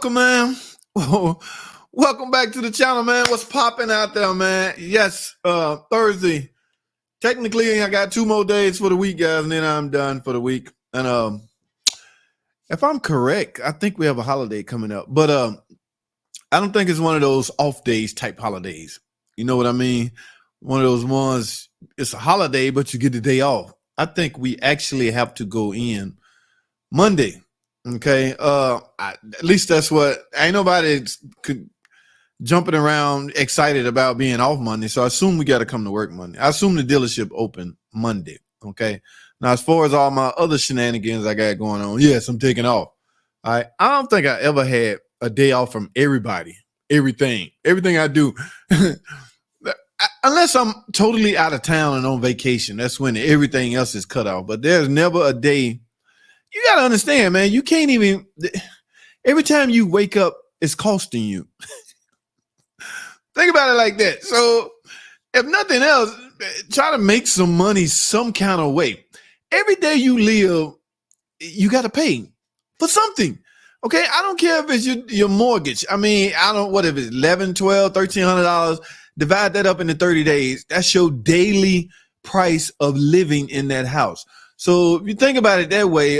welcome, man. Welcome back to the channel, man. What's popping out there, man? Yes, Thursday. Technically, I got 2 more days for the week, guys, and then I'm done for the week. And if I'm correct, I think we have a holiday coming up, but I don't think it's one of those off days type holidays. You know what I mean? One of those ones, it's a holiday, but you get the day off. I think we actually have to go in Monday. Okay. At least that's what, ain't nobody jumping around excited about being off Monday. So I assume we got to come to work Monday. I assume the dealership open Monday. Okay. Now, as far as all my other shenanigans I got going on, yes, I'm taking off. All right. I don't think I ever had a day off from everybody, everything I do. Unless I'm totally out of town and on vacation, that's when everything else is cut off. But there's never a day. You got to understand, man, you can't even, every time you wake up, it's costing you. Think about it like that. So if nothing else, try to make some money some kind of way. Every day you live, you got to pay for something. Okay. I don't care if it's your mortgage. I mean, what if it's $1,100, $1,200, $1,300, divide that up into 30 days. That's your daily price of living in that house. So if you think about it that way,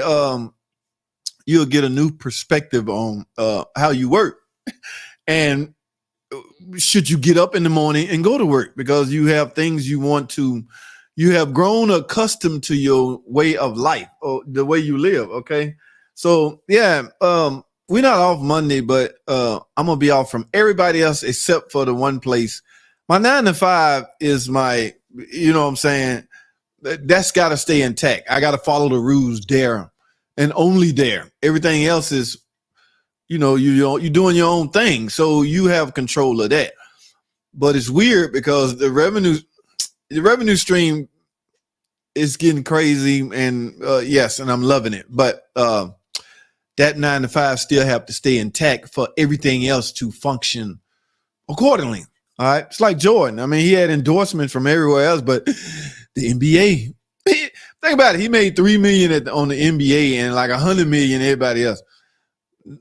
you'll get a new perspective on how you work. And should you get up in the morning and go to work because you have things you have grown accustomed to your way of life or the way you live. Okay. So yeah, we're not off Monday, but I'm going to be off from everybody else except for the one place. My 9 to 5 is my, you know what I'm saying? That's got to stay intact. I got to follow the rules there and only there. Everything else is, you're doing your own thing. So you have control of that. But it's weird because the revenue stream is getting crazy. And yes, and I'm loving it. But that 9 to 5 still have to stay intact for everything else to function accordingly. All right. It's like Jordan. I mean, he had endorsement from everywhere else, but the NBA, think about it. He made $3 million on the NBA and like $100 million everybody else.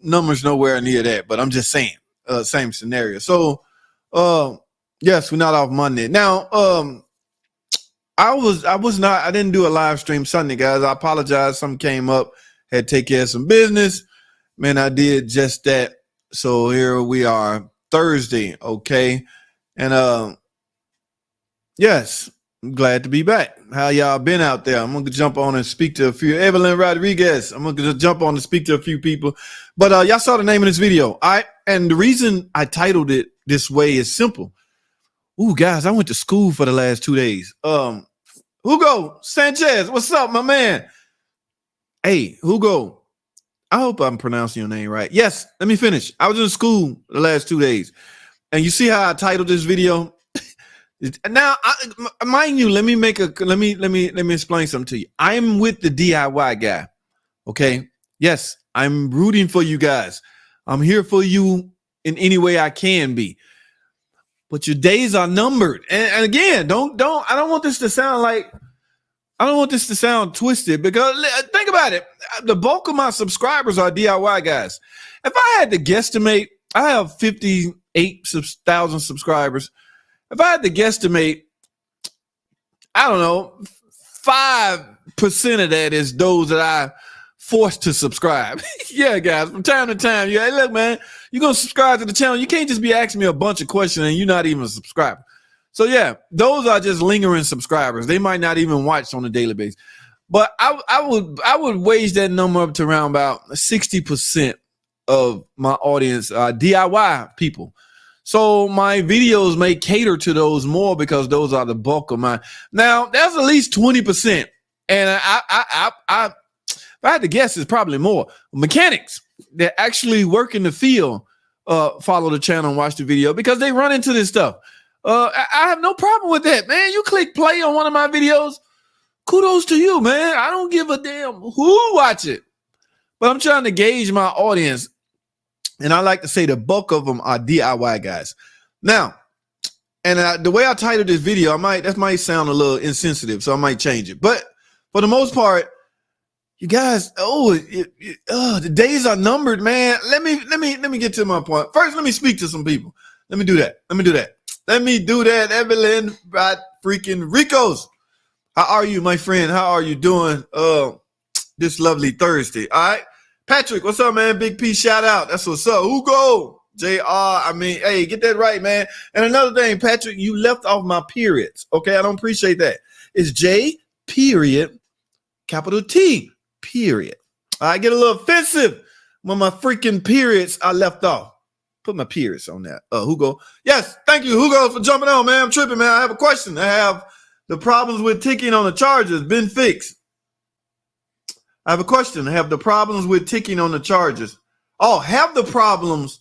Numbers nowhere near that, but I'm just saying, same scenario. So, yes, we're not off Monday. Now, I didn't do a live stream Sunday, guys. I apologize. Something came up, had to take care of some business. Man, I did just that. So here we are, Thursday. Okay. And, yes, I'm glad to be back. How y'all been out there? I'm going to jump on and speak to a few. Evelyn Rodriguez. I'm going to jump on and speak to a few people. But y'all saw the name of this video. All right. And the reason I titled it this way is simple. Ooh, guys, I went to school for the last 2 days. Hugo Sanchez, what's up, my man? Hey, Hugo, I hope I'm pronouncing your name right. Yes, let me finish. I was in school the last 2 days. And you see how I titled this video? Now, mind you, let me explain something to you. I'm with the DIY guy. Okay. Yes, I'm rooting for you guys. I'm here for you in any way I can be. But your days are numbered. And again, I don't want this to sound twisted because think about it. The bulk of my subscribers are DIY guys. If I had to guesstimate, I have 58,000 subscribers. If I had to guesstimate, I don't know, 5% of that is those that I forced to subscribe. Yeah, guys, from time to time, hey, look, man, you're going to subscribe to the channel. You can't just be asking me a bunch of questions and you're not even a subscriber. So, yeah, those are just lingering subscribers. They might not even watch on a daily basis. But I would wage that number up to around about 60% of my audience are DIY people. So my videos may cater to those more because those are the bulk of mine. Now, there's at least 20%. And if I had to guess, it's probably more. Mechanics that actually work in the field follow the channel and watch the video because they run into this stuff. I have no problem with that, man. You click play on one of my videos. Kudos to you, man. I don't give a damn who watch it. But I'm trying to gauge my audience. And I like to say the bulk of them are DIY guys. Now, and the way I titled this video, that might sound a little insensitive, so I might change it. But for the most part, You guys, the days are numbered, man. Let me get to my point. First, let me speak to some people. Let me do that. Evelyn, right? Freaking Ricos. How are you, my friend? How are you doing? This lovely Thursday. All right. Patrick, what's up, man? Big P shout out. That's what's up. Hugo, JR. I mean, hey, get that right, man. And another thing, Patrick, you left off my periods. Okay, I don't appreciate that. It's J period, capital T period. I get a little offensive when my freaking periods are left off. Put my periods on that. Hugo. Yes, thank you, Hugo, for jumping on, man. I'm tripping, man. I have a question. I have the problems with ticking on the chargers been fixed? I have a question. Have the problems with ticking on the chargers? Oh, have the problems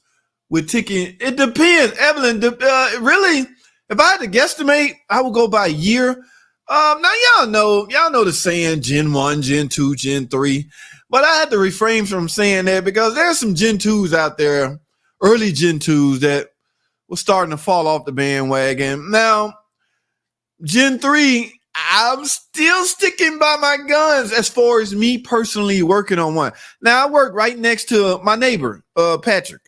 with ticking? It depends, Evelyn. Really, if I had to guesstimate, I would go by year. Now y'all know the saying Gen 1, Gen 2, Gen 3. But I had to refrain from saying that because there's some Gen 2s out there, early Gen 2s that were starting to fall off the bandwagon. Now, Gen 3, I'm still sticking by my guns as far as me personally working on one. Now, I work right next to my neighbor, Patrick.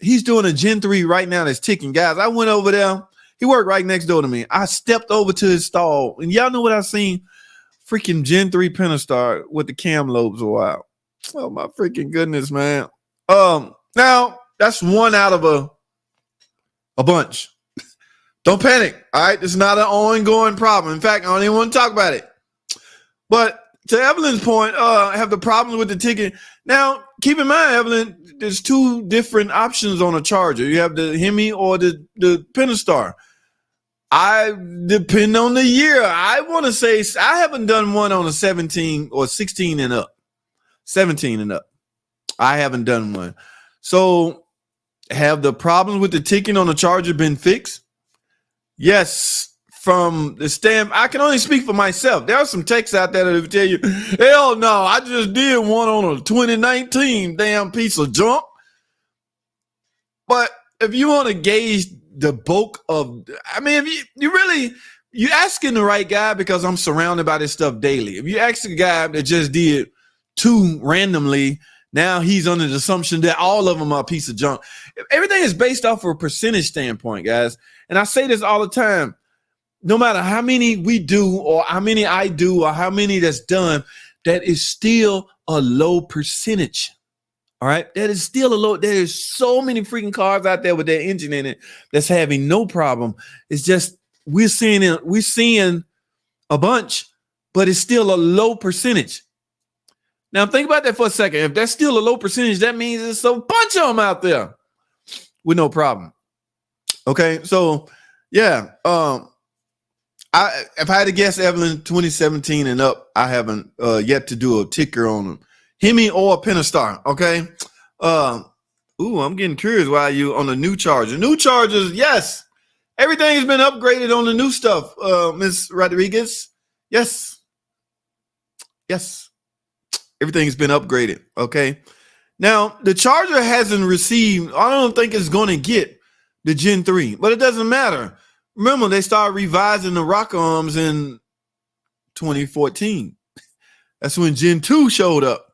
He's doing a Gen 3 right now that's ticking. Guys, I went over there. He worked right next door to me. I stepped over to his stall, and y'all know what I seen? Freaking Gen 3 Pentastar with the cam lobes a while. Oh, my freaking goodness, man. Now, that's one out of a bunch. Don't panic, all right? This is not an ongoing problem. In fact, I don't even want to talk about it. But to Evelyn's point, I have the problems with the ticket. Now, keep in mind, Evelyn, there's two different options on a charger. You have the Hemi or the Pentastar. I depend on the year. I want to say I haven't done one on a 17 or 16 and up. 17 and up. I haven't done one. So have the problems with the ticking on the charger been fixed? Yes, from the stand, I can only speak for myself. There are some techs out there that will tell you, hell no, I just did one on a 2019 damn piece of junk. But if you want to gauge the bulk of, I mean, if you're asking the right guy because I'm surrounded by this stuff daily. If you ask the guy that just did two randomly, now he's under the assumption that all of them are a piece of junk. Everything is based off of a percentage standpoint, guys. And I say this all the time. No matter how many we do or how many I do or how many that's done, that is still a low percentage. All right. That is still a low. There is so many freaking cars out there with their engine in it that's having no problem. It's just we're seeing a bunch, but it's still a low percentage. Now think about that for a second. If that's still a low percentage, that means there's a bunch of them out there with no problem. Okay, so yeah, if I had to guess, Evelyn, 2017 and up, I haven't yet to do a ticker on them, Hemi or Pentastar. Okay, I'm getting curious. Why are you on the new charger? New chargers, yes. Everything has been upgraded on the new stuff, Miss Rodriguez. Yes. Everything's been upgraded. Okay. Now the charger hasn't received. I don't think it's going to get the Gen 3, but it doesn't matter. Remember, they started revising the rock arms in 2014. That's when Gen 2 showed up.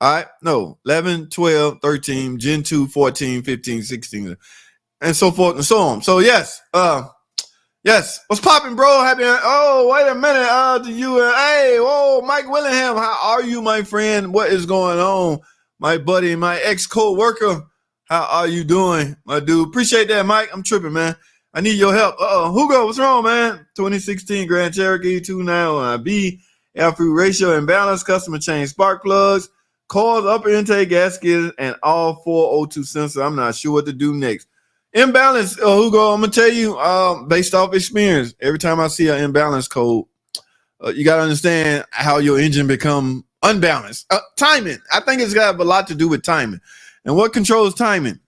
All right. No, 11, 12, 13, Gen 2, 14, 15, 16, and so forth and so on. So yes. Yes. What's popping, bro? Happy. Oh, wait a minute. To you. Hey, whoa, Mike Willingham. How are you, my friend? What is going on? My buddy, my ex-co-worker. How are you doing, my dude? Appreciate that, Mike. I'm tripping, man. I need your help. Hugo, what's wrong, man? 2016 Grand Cherokee 291B, air-fuel ratio imbalance, customer change spark plugs, coils, upper intake gasket, and all 402 sensors. I'm not sure what to do next. Imbalance, Hugo, I'm going to tell you, based off experience, every time I see an imbalance code, you got to understand how your engine become unbalanced. Timing. I think it's got a lot to do with timing. And what controls timing?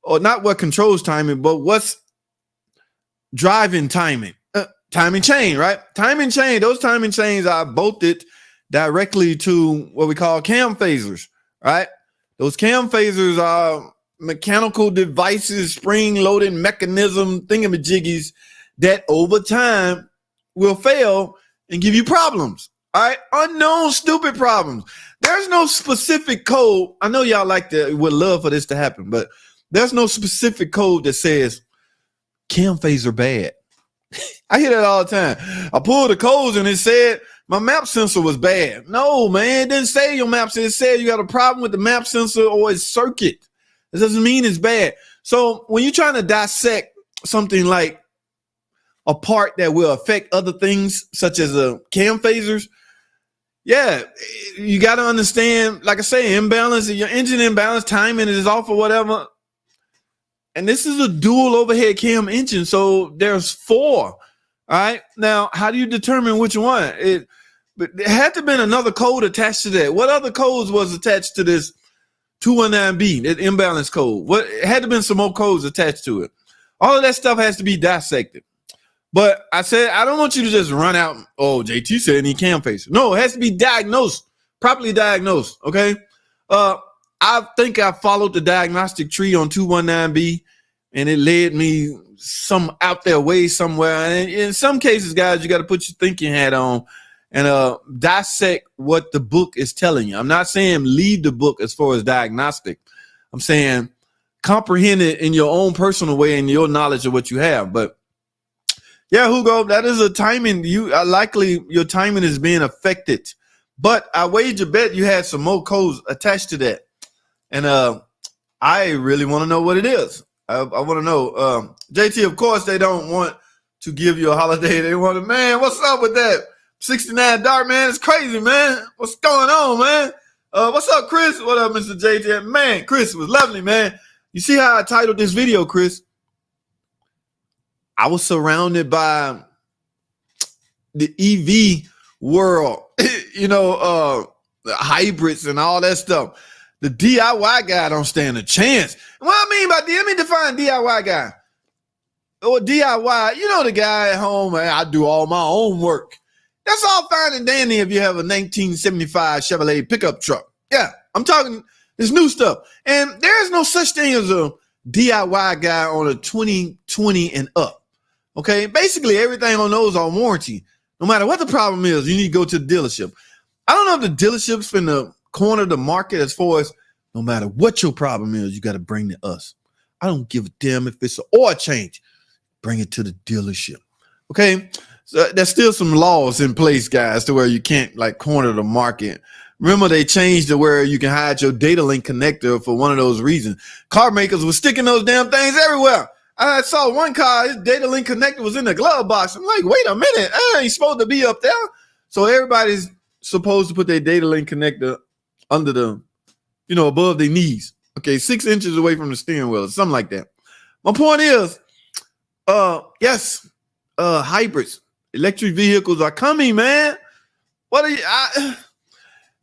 Or not what controls timing, but what's driving timing? Timing chain, right? Timing chain. Those timing chains are bolted directly to what we call cam phasers, right? Those cam phasers are mechanical devices, spring-loaded mechanism thingamajiggies that over time will fail and give you problems. All right, unknown stupid problems. There's no specific code. I know y'all would love for this to happen, but there's no specific code that says cam phaser bad. I hear that all the time. I pulled the codes and it said my map sensor was bad. No, man, it didn't say your map sensor. It said you got a problem with the map sensor or its circuit. It doesn't mean it's bad. So when you're trying to dissect something like a part that will affect other things, such as cam phasers, yeah, you got to understand, like I say, imbalance, your engine imbalance, timing is off or whatever. And this is a dual overhead cam engine, so there's 4. All right. Now, how do you determine which one? But there had to have been another code attached to that. What other codes was attached to this 219B, that imbalance code? It had to have been some more codes attached to it. All of that stuff has to be dissected. But I said, I don't want you to just run out. Oh, JT said he need cam phaser. No, it has to be diagnosed, properly diagnosed. Okay. I think I followed the diagnostic tree on 219B and it led me some out there way somewhere. And in some cases, guys, you got to put your thinking hat on and dissect what the book is telling you. I'm not saying leave the book as far as diagnostic. I'm saying comprehend it in your own personal way and your knowledge of what you have. But yeah, Hugo, that is a timing. Likely your timing is being affected. But I wager bet you had some more codes attached to that. And I really want to know what it is. I want to know. JT, of course, they don't want to give you a holiday. They want to, man, what's up with that? 69 Dart, man, it's crazy, man. What's going on, man? What's up, Chris? What up, Mr. JT? Man, Chris, it was lovely, man. You see how I titled this video, Chris? I was surrounded by the EV world, the hybrids and all that stuff. The DIY guy don't stand a chance. What I mean by let me define DIY guy. Or DIY, the guy at home, man, I do all my own work. That's all fine and dandy if you have a 1975 Chevrolet pickup truck. Yeah, I'm talking this new stuff. And there is no such thing as a DIY guy on a 2020 and up. Okay, basically everything on those are warranty. No matter what the problem is, you need to go to the dealership. I don't know if the dealership's finna corner the market as far as no matter what your problem is, you got to bring to us. I don't give a damn if it's an oil change. Bring it to the dealership. Okay, so there's still some laws in place, guys, to where you can't corner the market. Remember, they changed to where you can hide your data link connector for one of those reasons. Car makers were sticking those damn things everywhere. I saw one car, his data link connector was in the glove box. I'm like, wait a minute, I ain't supposed to be up there. So everybody's supposed to put their data link connector under the, above their knees. Okay, 6 inches away from the steering wheel or something like that. My point is, yes, hybrids, electric vehicles are coming, man. What are you?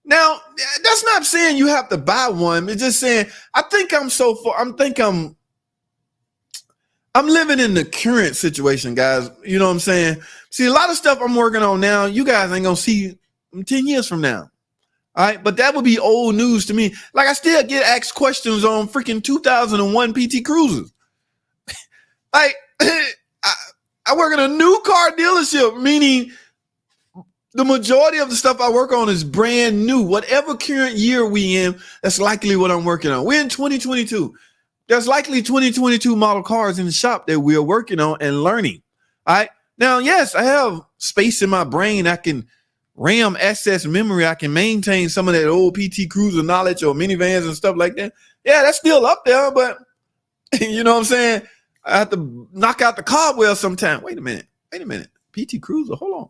Now, that's not saying you have to buy one. It's just saying, I'm living in the current situation, guys. You know what I'm saying? See, a lot of stuff I'm working on now, you guys ain't going to see 10 years from now. All right. But that would be old news to me. I still get asked questions on freaking 2001 PT Cruisers. I work in a new car dealership, meaning the majority of the stuff I work on is brand new. Whatever current year we in, that's likely what I'm working on. We're in 2022. There's likely 2022 model cars in the shop that we're working on and learning. All right. Now, yes, I have space in my brain. I can RAM access memory. I can maintain some of that old PT Cruiser knowledge or minivans and stuff like that. Yeah, that's still up there, but you know what I'm saying? I have to knock out the cobweb sometime. Wait a minute. PT Cruiser, hold on.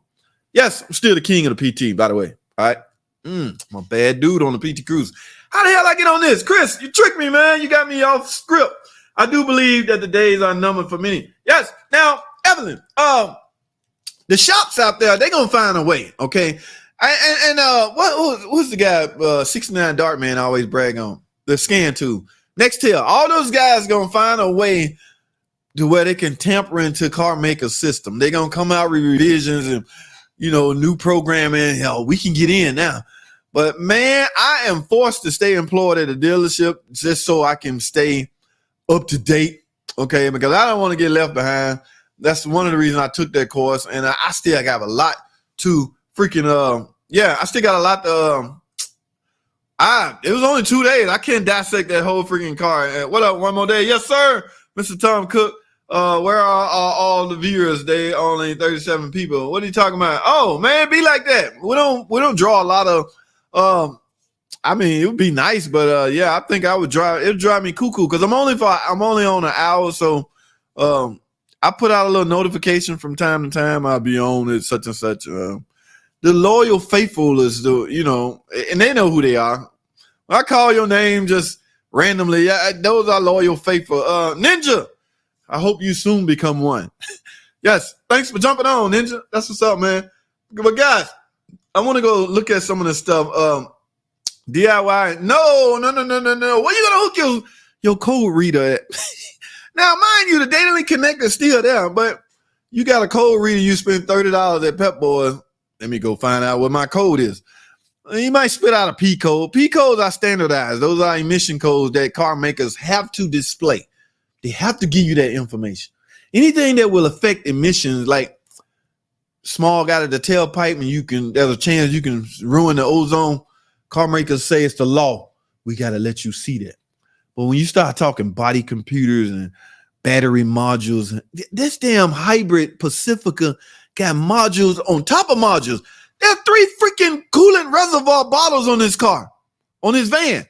Yes, I'm still the king of the PT, by the way. All right. I'm a bad dude on the PT Cruiser. How the hell I get on this? Chris, you tricked me, man. You got me off script. I do believe that the days are numbered for many. Yes. Now, Evelyn, the shops out there, they're going to find a way, okay? Who's the guy, 69 Dart Man, I always brag on? The scan tool. Nextel. All those guys going to find a way to where they can tamper into car maker system. They're going to come out with revisions and, new programming. Hell, we can get in now. But, man, I am forced to stay employed at a dealership just so I can stay up to date, okay, because I don't want to get left behind. That's one of the reasons I took that course, and I still got a lot to freaking yeah, I still got a lot to. It was only 2 days. I can't dissect that whole freaking car. What up? One more day, yes, sir, Mr. Tom Cook. Where are all the viewers? They only 37 people. What are you talking about? Oh man, be like that. We don't draw a lot of. I mean, it would be nice, but yeah, I think I would drive. It'd drive me cuckoo because I'm only on an hour, so I put out a little notification from time to time. I'll be on it, such and such. The loyal faithful is and they know who they are. When I call your name just randomly, those are loyal faithful. Ninja, I hope you soon become one. Yes, thanks for jumping on, Ninja. That's what's up, man. But guys, I want to go look at some of the stuff. DIY, no. Where you gonna hook your code reader at? Now, mind you, the data link connector is still there, but you got a code reader. You spend $30 at Pep Boys. Let me go find out what my code is. You might spit out a P code. P codes are standardized. Those are emission codes that car makers have to display. They have to give you that information. Anything that will affect emissions, like smog out of the tailpipe, and there's a chance you can ruin the ozone. Car makers say it's the law. We got to let you see that. But when you start talking body computers and battery modules, this damn hybrid Pacifica got modules on top of modules. There are 3 freaking coolant reservoir bottles on this car, on this van.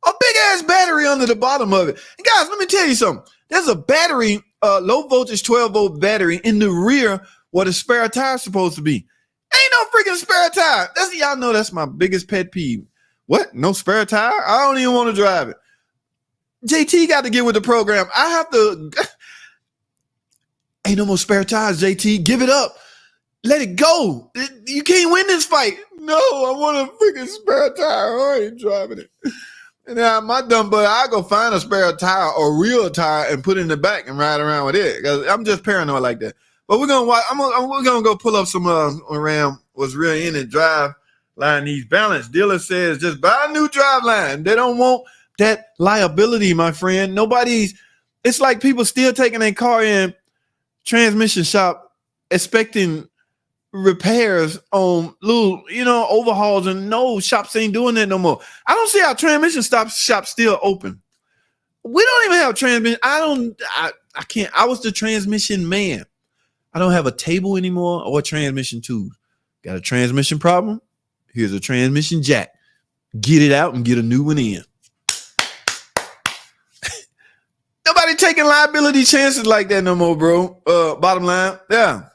A big ass battery under the bottom of it. And guys, let me tell you something. There's a battery, low voltage 12-volt battery in the rear where the spare tire is supposed to be. Ain't no freaking spare tire. Y'all know that's my biggest pet peeve. What? No spare tire? I don't even want to drive it. JT got to get with the program. I have to. Ain't no more spare tires, JT. Give it up. Let it go. You can't win this fight. No, I want a freaking spare tire. I ain't driving it. And now my dumb butt, I'll go find a spare tire or real tire and put it in the back and ride around with it. Because I'm just paranoid like that. But we're gonna watch. We're gonna go pull up some around what's real in it. Driveline needs balance. Dealer says just buy a new Driveline. They don't want that liability, my friend. It's like people still taking their car in transmission shop expecting repairs on little, overhauls, and no shops ain't doing that no more. I don't see how transmission shops still open. We don't even have transmission. I can't. I was the transmission man. I don't have a table anymore or transmission tools. Got a transmission problem? Here's a transmission jack. Get it out and get a new one in. Nobody taking liability chances like that no more, bro. Bottom line, yeah.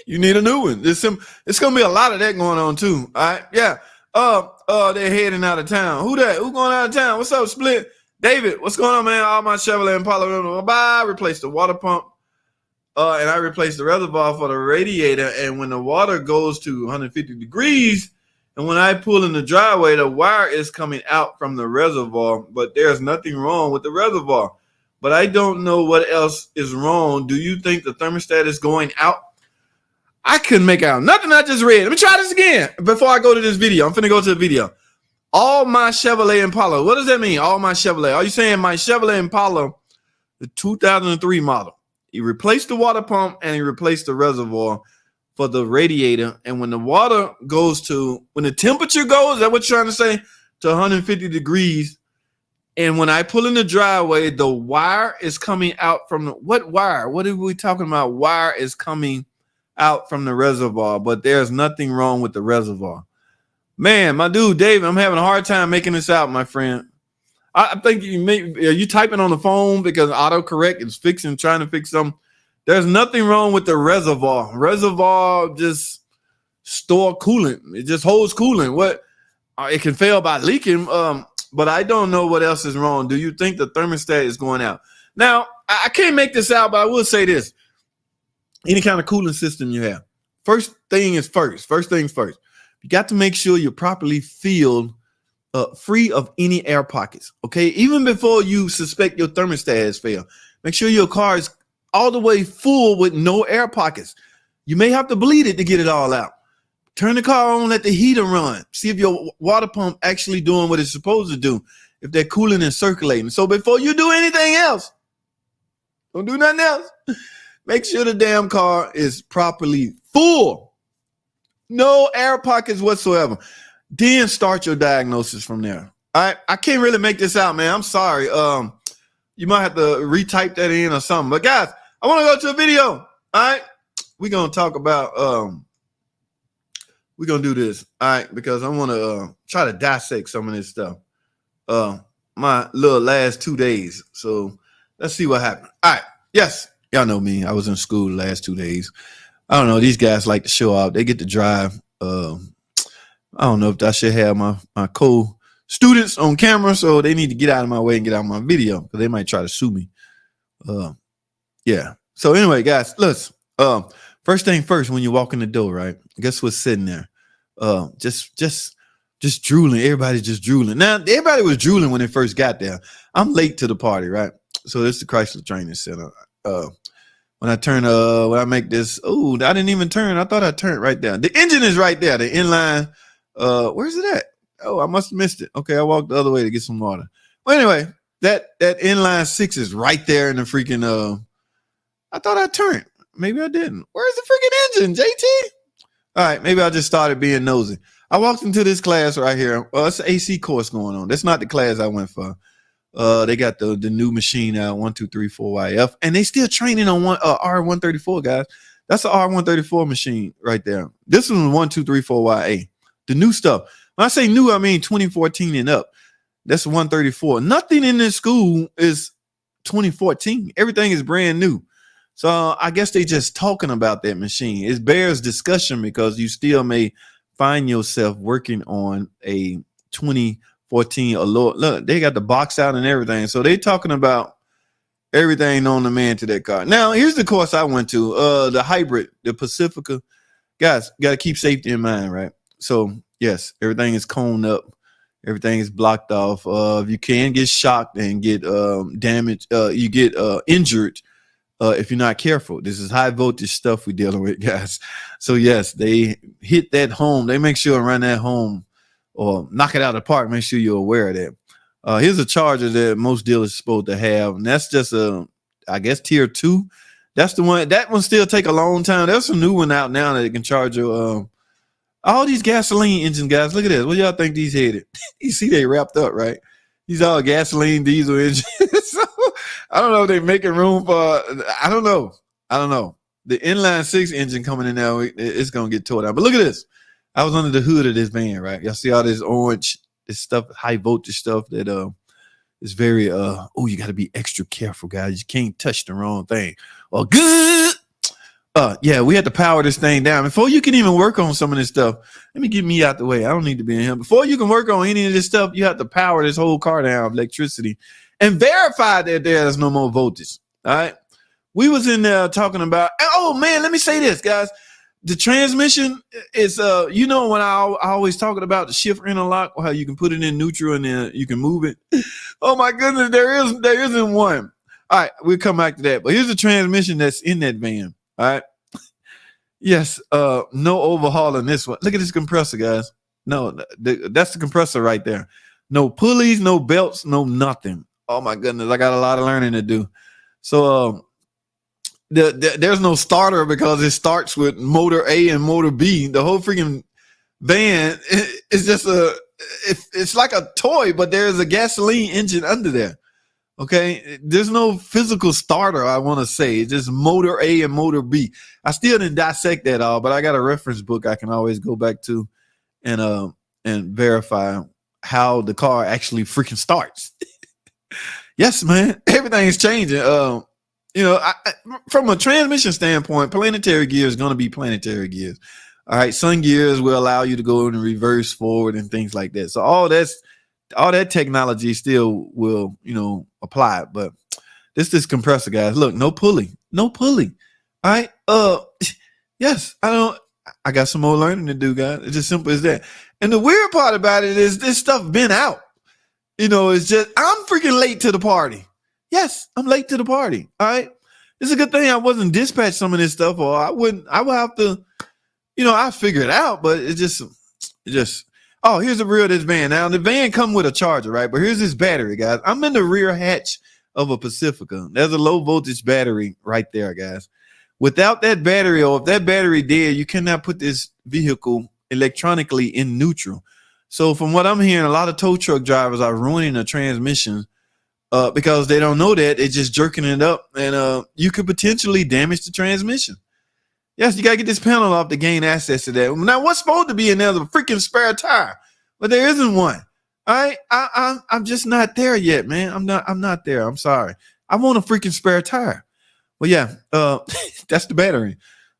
You need a new one. It's gonna be a lot of that going on too. All right, yeah. They're heading out of town. Who that? Who going out of town? What's up, Split? David, what's going on, man? All my Chevrolet Impala. Bye. Replaced the water pump. And I replaced the reservoir for the radiator. And when the water goes to 150 degrees, and when I pull in the driveway, the wire is coming out from the reservoir, but there's nothing wrong with the reservoir. But I don't know what else is wrong. Do you think the thermostat is going out? I couldn't make out nothing I just read. Let me try this again before I go to this video. I'm finna go to the video. All my Chevrolet Impala. What does that mean? All my Chevrolet. Are you saying my Chevrolet Impala, the 2003 model? He replaced the water pump and he replaced the reservoir for the radiator. And when the water goes when the temperature goes, is that what you're trying to say? To 150 degrees. And when I pull in the driveway, the wire is coming out from what wire? What are we talking about? Wire is coming out from the reservoir, but there's nothing wrong with the reservoir. Man, my dude, David, I'm having a hard time making this out, my friend. I think are you typing on the phone because autocorrect is trying to fix something? There's nothing wrong with the reservoir. Reservoir just store coolant. It just holds coolant. It can fail by leaking, but I don't know what else is wrong. Do you think the thermostat is going out? Now, I can't make this out, but I will say this. Any kind of cooling system you have, first things first. You got to make sure you're properly filled, free of any air pockets. Okay, even before you suspect your thermostat has failed, make sure your car is all the way full with no air pockets. You may have to bleed it to get it all out. Turn the car on, let the heater run. See if your water pump actually doing what it's supposed to do. If they're cooling and circulating. So before you do anything else, don't do nothing else. Make sure the damn car is properly full. No air pockets whatsoever. Then start your diagnosis from there. All right. I can't really make this out, man. I'm sorry. You might have to retype that in or something. But guys, I want to go to a video. All right. We're going to talk about we're going to do this. All right, because I want to try to dissect some of this stuff. My little last 2 days. So let's see what happened. All right. Yes. Y'all know me. I was in school the last 2 days. I don't know. These guys like to show off. They get to drive. I don't know if I should have my co-students on camera, so they need to get out of my way and get out of my video because they might try to sue me. Yeah. So anyway, guys, listen. First thing first, when you walk in the door, right? Guess what's sitting there? Just drooling. Everybody's just drooling. Now, everybody was drooling when they first got there. I'm late to the party, right? So this is the Chrysler Training Center. When I make this, I didn't even turn. I thought I turned right there. The engine is right there. The inline, where's it at? Oh, I must have missed it. Okay, I walked the other way to get some water. Well, anyway, that inline 6 is right there in the freaking, I thought I turned. Maybe I didn't. Where's the freaking engine, JT? All right, maybe I just started being nosy. I walked into this class right here. It's an AC course going on. That's not the class I went for. They got the new machine out, 1234YF, and they still training on R134, guys. That's the R134 machine right there. This one 1234YA. The new stuff. When I say new, I mean 2014 and up. That's 134. Nothing in this school is 2014. Everything is brand new. So I guess they just talking about that machine. It bears discussion because you still may find yourself working on a 2014 Allure. Look, they got the box out and everything. So they talking about everything known to man to that car. Now, here's the course I went to, the hybrid, the Pacifica. Guys, got to keep safety in mind, right? So, yes, everything is coned up. Everything is blocked off. You can get shocked and get damaged. You get injured if you're not careful. This is high voltage stuff we're dealing with, guys. So, yes, they hit that home. They make sure to run that home or knock it out of the park. Make sure you're aware of that. Here's a charger that most dealers are supposed to have, and that's just I guess tier 2. That's the one. That one still take a long time. There's a new one out now that can charge you. All these gasoline engines, guys. Look at this. What y'all think these headed? You see they wrapped up, right? These all gasoline diesel engines. So I don't know if they're making room for. I don't know. The inline 6 engine coming in now, it's gonna get tore down. But look at this. I was under the hood of this van, right? Y'all see all this orange, this stuff, high voltage stuff that is very you got to be extra careful, guys. You can't touch the wrong thing. Well, good. Yeah, we had to power this thing down before you can even work on some of this stuff. Let me get me out the way. I don't need to be in here. Before you can work on any of this stuff, you have to power this whole car down with electricity and verify that there's no more voltage. All right. We was in there talking about, oh man, let me say this, guys. The transmission is, when I always talking about the shift interlock, or how you can put it in neutral and then you can move it. Oh my goodness, there isn't one. All right, we'll come back to that. But here's the transmission that's in that van. All right. Yes, no overhaul in this one. Look at this compressor, guys. No, that's the compressor right there. No pulleys, no belts, no nothing. Oh my goodness, I got a lot of learning to do. So there's no starter because it starts with motor A and motor B. The whole freaking van is just it's like a toy, but there's a gasoline engine under there. Okay, there's no physical starter, I want to say. It's just motor A and motor B. I still didn't dissect that all, but I got a reference book I can always go back to and verify how the car actually freaking starts. Yes, man, everything is changing. From a transmission standpoint, planetary gear is going to be planetary gears. All right, sun gears will allow you to go in reverse, forward, and things like that. So all that technology still will, apply. But this compressor, guys, look, no pulley. All right. Yes, I got some more learning to do, guys. It's as simple as that. And the weird part about it is this stuff been out. It's just, I'm freaking late to the party. Yes, I'm late to the party. All right. It's a good thing I wasn't dispatched some of this stuff, or I would have to, I figure it out, but it just, oh, here's the rear of this van. Now the van come with a charger, right? But here's this battery, guys. I'm in the rear hatch of a Pacifica. There's a low voltage battery right there, guys. Without that battery, or if that battery dead, you cannot put this vehicle electronically in neutral. So from what I'm hearing, a lot of tow truck drivers are ruining the transmission because they don't know that. They're just jerking it up, and you could potentially damage the transmission. Yes, you got to get this panel off to gain access to that. Now, what's supposed to be in there? The freaking spare tire. But there isn't one. All right. I'm just not there yet, man. I'm not there. I'm sorry. I want a freaking spare tire. Well, yeah, that's the battery.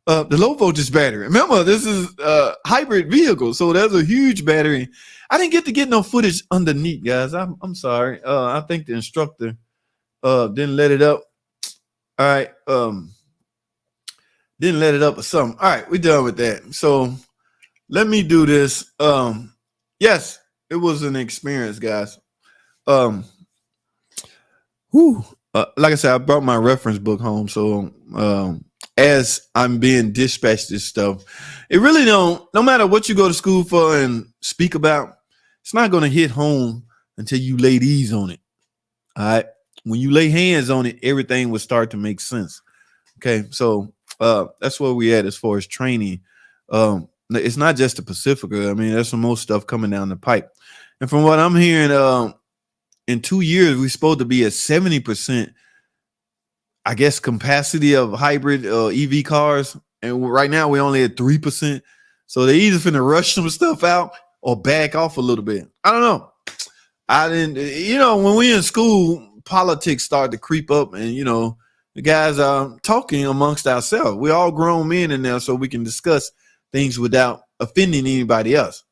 The low voltage battery. Remember, this is a hybrid vehicle, so there's a huge battery. I didn't get no footage underneath, guys. I'm sorry. I think the instructor didn't let it up. All right. Didn't let it up or something. All right, we're done with that. So let me do this. Yes, it was an experience, guys. Like I said, I brought my reference book home. So as I'm being dispatched this stuff, it really no matter what you go to school for and speak about, it's not going to hit home until you lay these on it. All right. When you lay hands on it, everything will start to make sense. Okay. So that's where we at as far as training. It's not just the Pacifica. I mean, there's some more stuff coming down the pipe. And from what I'm hearing, in 2 years, we're supposed to be at 70%, I guess, capacity of hybrid EV cars. And right now we're only at 3%. So they're either finna rush some stuff out or back off a little bit. I don't know. When we in school, politics start to creep up, and, the guys are talking amongst ourselves. We're all grown men in there, so we can discuss things without offending anybody else.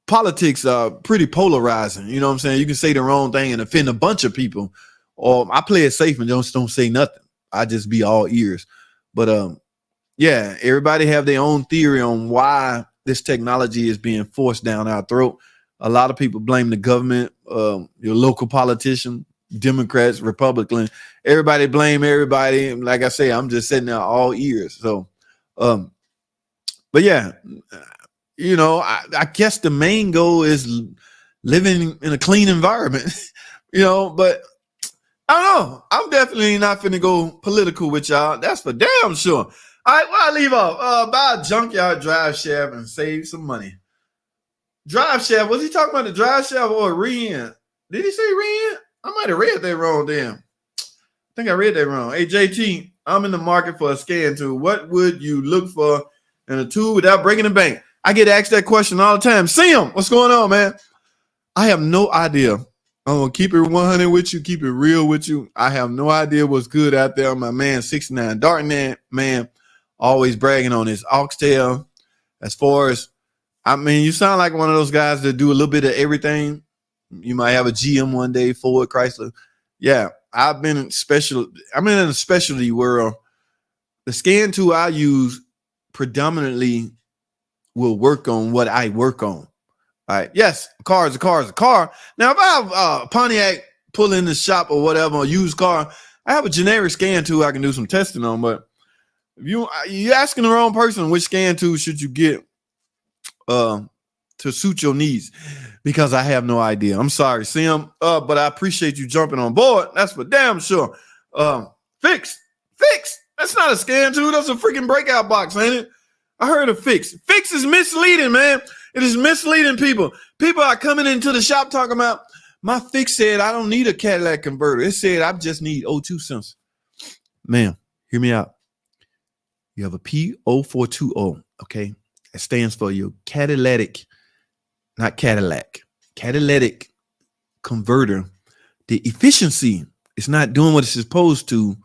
Politics are pretty polarizing. You know what I'm saying? You can say the wrong thing and offend a bunch of people. Or I play it safe and just don't say nothing. I just be all ears. But yeah, everybody have their own theory on why this technology is being forced down our throat. A lot of people blame the government, your local politician, Democrats, Republicans. Everybody blame everybody. Like I say, I'm just sitting there all ears. So, but yeah, I guess the main goal is living in a clean environment, but I don't know. I'm definitely not finna go political with y'all. That's for damn sure. All right, well, I leave off. Buy a junkyard Driveshaft and save some money. Driveshaft, was he talking about the Driveshaft or Ren? Did he say Ren? I might have read that wrong, damn. I think I read that wrong. Hey, JT, I'm in the market for a scan tool. What would you look for in a tool without breaking the bank? I get asked that question all the time. Sim, what's going on, man? I have no idea. I'm going to keep it 100 with you, keep it real with you. I have no idea what's good out there. My man, 69 Darknet, man, always bragging on his Oxtail. As far as, you sound like one of those guys that do a little bit of everything. You might have a GM one day, Ford, Chrysler. Yeah, I'm in a specialty world. The scan tool I use predominantly will work on what I work on. All right. Yes, a car is a car is a car. Now, if I have a Pontiac pull in the shop or whatever, a used car, I have a generic scan tool I can do some testing on. But if you're asking the wrong person, which scan tool should you get to suit your needs? Because I have no idea. I'm sorry, Sim, but I appreciate you jumping on board. That's for damn sure. Fix. That's not a scan tool. That's a freaking breakout box, ain't it? I heard of Fix. Fix is misleading, man. It is misleading people. People are coming into the shop talking about, my Fix said I don't need a Cadillac converter. It said I just need O2 sensor. Ma'am, hear me out. You have a P0420, okay? It stands for your catalytic converter. The efficiency is not doing what it's supposed to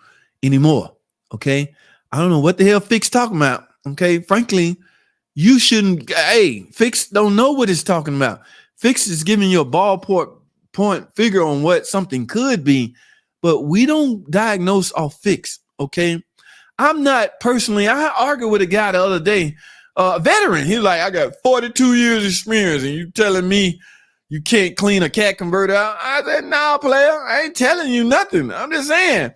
anymore, okay? I don't know what the hell Fix talking about, okay? Frankly, you shouldn't. Hey, Fix don't know what it's talking about. Fix is giving you a ballpoint figure on what something could be, but we don't diagnose off Fix, okay? I'm not personally. I argued with a guy the other day, a veteran. He's like, I got 42 years experience, and you telling me you can't clean a cat converter out? I said, nah, player, I ain't telling you nothing. I'm just saying,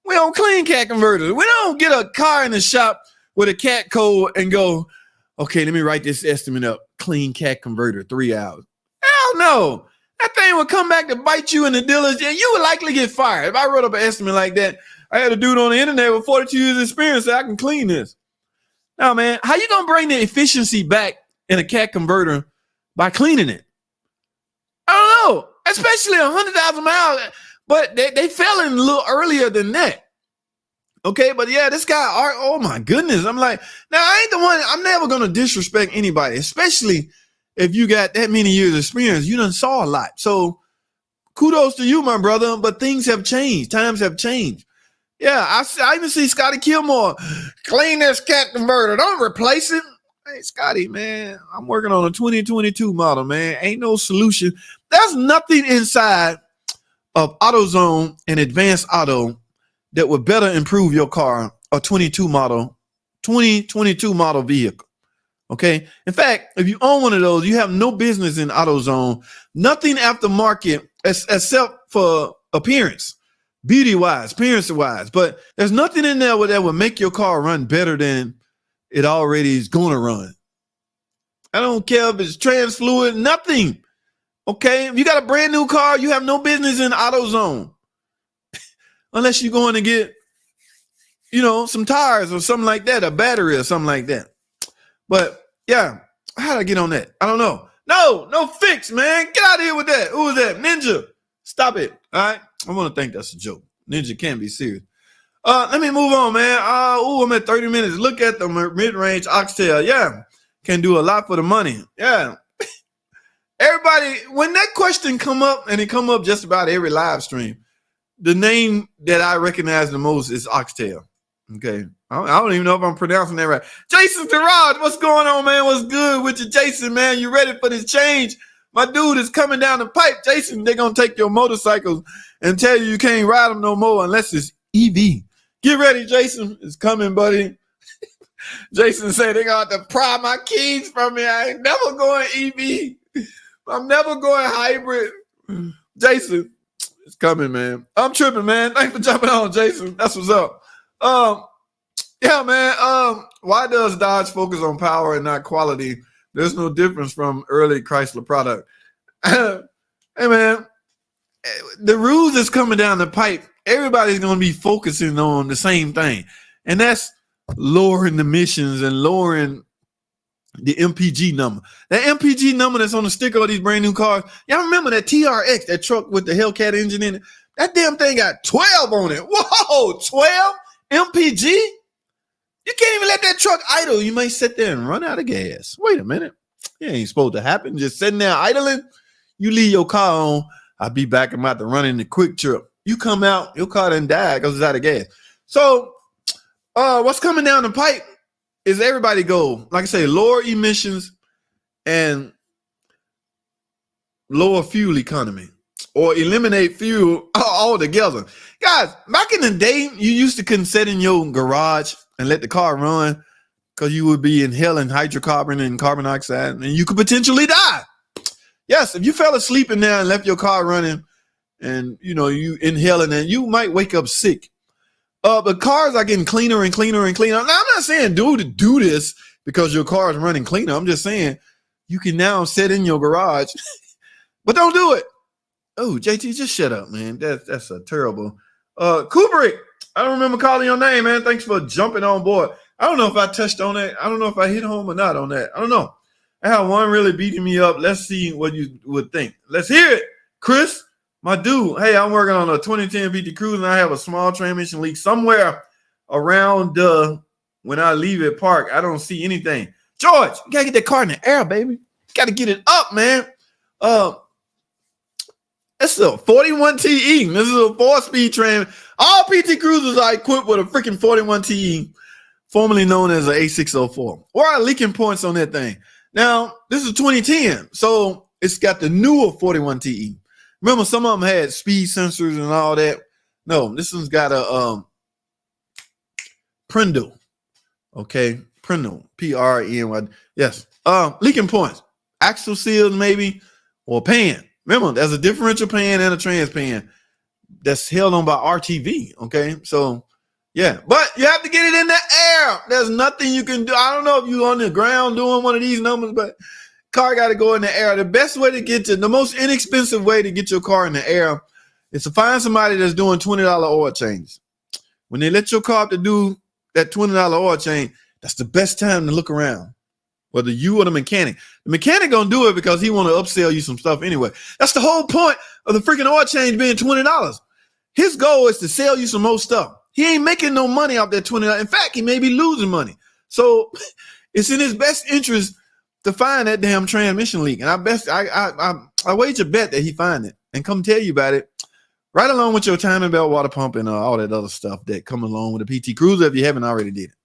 we don't clean cat converters. We don't get a car in the shop with a cat code and go, okay, let me write this estimate up. Clean cat converter, 3 hours. Hell no. That thing would come back to bite you in the dealer's, and you would likely get fired. If I wrote up an estimate like that, I had a dude on the internet with 42 years experience that I can clean this. Now, man, how you gonna bring the efficiency back in a cat converter by cleaning it? I don't know, especially 100,000 miles. But they fell in a little earlier than that. Okay, but yeah, this guy, oh my goodness. I'm like, now I ain't the one, I'm never gonna disrespect anybody, especially if you got that many years of experience. You done saw a lot. So kudos to you, my brother, but things have changed. Times have changed. Yeah, I even see Scotty Kilmore, clean this cat converter. Don't replace it. Hey, Scotty, man, I'm working on a 2022 model, man. Ain't no solution. There's nothing inside of AutoZone and Advanced Auto that would better improve your car, a 2022 model vehicle. Okay. In fact, if you own one of those, you have no business in AutoZone. Nothing aftermarket except for appearance, beauty-wise, appearance-wise. But there's nothing in there that would make your car run better than it already is going to run. I don't care if it's trans fluid, nothing. Okay. If you got a brand new car, you have no business in AutoZone. Unless you're going to get, some tires or something like that, a battery or something like that. But yeah, how'd I get on that? I don't know. No fix, man. Get out of here with that. Who was that? Ninja. Stop it. All right. I want to think that's a joke. Ninja can't be serious. Let me move on, man. I'm at 30 minutes. Look at the mid-range Oxtail. Yeah. Can do a lot for the money. Yeah. Everybody, when that question come up, and it come up just about every live stream, the name that I recognize the most is Oxtail. Okay. I don't even know if I'm pronouncing that right. Jason Garage, what's going on, man? What's good with you, Jason, man? You ready for this change? My dude is coming down the pipe. Jason, they're going to take your motorcycles and tell you can't ride them no more unless it's EV. Get ready, Jason. It's coming, buddy. Jason said they're going to have to pry my keys from me. I ain't never going EV. I'm never going hybrid. Jason, it's coming, man. I'm tripping, man. Thanks for jumping on, Jason. That's what's up. Yeah, man. Why does Dodge focus on power and not quality? There's no difference from early Chrysler product. Hey, man, the rules is coming down the pipe. Everybody's going to be focusing on the same thing, and that's lowering emissions and lowering the MPG number. That MPG number that's on the sticker of these brand new cars. Y'all remember that TRX, that truck with the Hellcat engine in it? That damn thing got 12 on it. Whoa, 12 MPG? You can't even let that truck idle. You may sit there and run out of gas. Wait a minute. It ain't supposed to happen. Just sitting there idling. You leave your car on. I'll be back. I'm about to run in the quick trip. You come out, your car done died because it's out of gas. So what's coming down the pipe is everybody go, like I say, lower emissions and lower fuel economy, or eliminate fuel altogether. Guys, back in the day, you used to couldn't sit in your garage and let the car run because you would be inhaling hydrocarbon and carbon dioxide, and you could potentially die. Yes, if you fell asleep in there and left your car running and, you inhaling it, you might wake up sick. But cars are getting cleaner and cleaner and cleaner. Now, I'm not saying do this because your car is running cleaner. I'm just saying you can now sit in your garage, but don't do it. Oh, JT, just shut up, man. That's a terrible. Kubrick, I don't remember calling your name, man. Thanks for jumping on board. I don't know if I touched on that. I don't know if I hit home or not on that. I don't know. I have one really beating me up. Let's see what you would think. Let's hear it. Chris, my dude. Hey, I'm working on a 2010 PT Cruise, and I have a small transmission leak somewhere around when I leave it parked. I don't see anything. George, you got to get that car in the air, baby. You got to get it up, man. It's a 41 TE. This is a 4-speed train. All PT Cruisers are equipped with a freaking 41 TE, formerly known as an A604. Where are leaking points on that thing? Now, this is 2010, so it's got the newer 41 TE. Remember, some of them had speed sensors and all that. No, this one's got a Prindle. Okay, Prindle, P-R-E-N-Y. Yes. Leaking points. Axle seals maybe, or pan. Remember, there's a differential pan and a trans pan that's held on by RTV. Okay, so yeah, but you have to get it in the air. There's nothing you can do. I don't know if you're on the ground doing one of these numbers, but car got to go in the air. The best way to get to the most inexpensive way to get your car in the air is to find somebody that's doing $20 oil changes. When they let your car up to do that $20 oil change, that's the best time to look around. Whether you or the mechanic gonna do it because he want to upsell you some stuff anyway. That's the whole point of the freaking oil change being $20. His goal is to sell you some more stuff. He ain't making no money off that $20. In fact, he may be losing money. So it's in his best interest to find that damn transmission leak. And I wager bet that he find it and come tell you about it right along with your timing belt, water pump, and all that other stuff that come along with the PT Cruiser if you haven't already did it.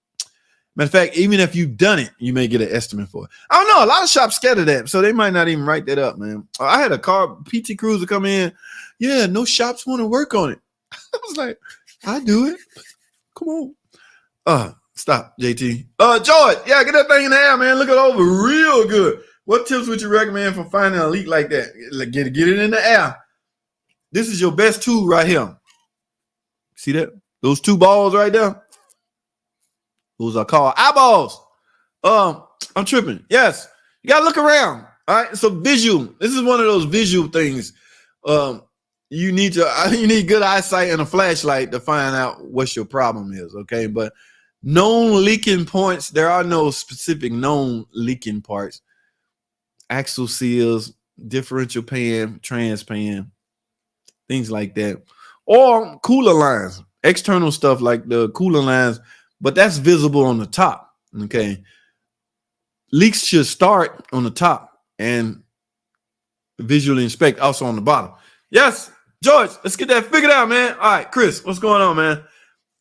Matter of fact, even if you've done it, you may get an estimate for it. I don't know. A lot of shops scatter that, so they might not even write that up, man. I had a car PT Cruiser come in. Yeah, no shops want to work on it. I was like, I do it. Come on. Stop, JT. George, yeah, get that thing in the air, man. Look it over real good. What tips would you recommend for finding a leak like that? Get it in the air. This is your best tool right here. See that? Those two balls right there? Those are called eyeballs. I'm tripping. Yes. You got to look around. All right. So visual. This is one of those visual things. You need good eyesight and a flashlight to find out what your problem is. Okay. But known leaking points, there are no specific known leaking parts. Axle seals, differential pan, trans pan, things like that. Or cooler lines, external stuff like the cooler lines, but that's visible on the top. Okay. Leaks should start on the top and visually inspect also on the bottom. Yes, George, let's get that figured out, man. All right, Chris, what's going on, man?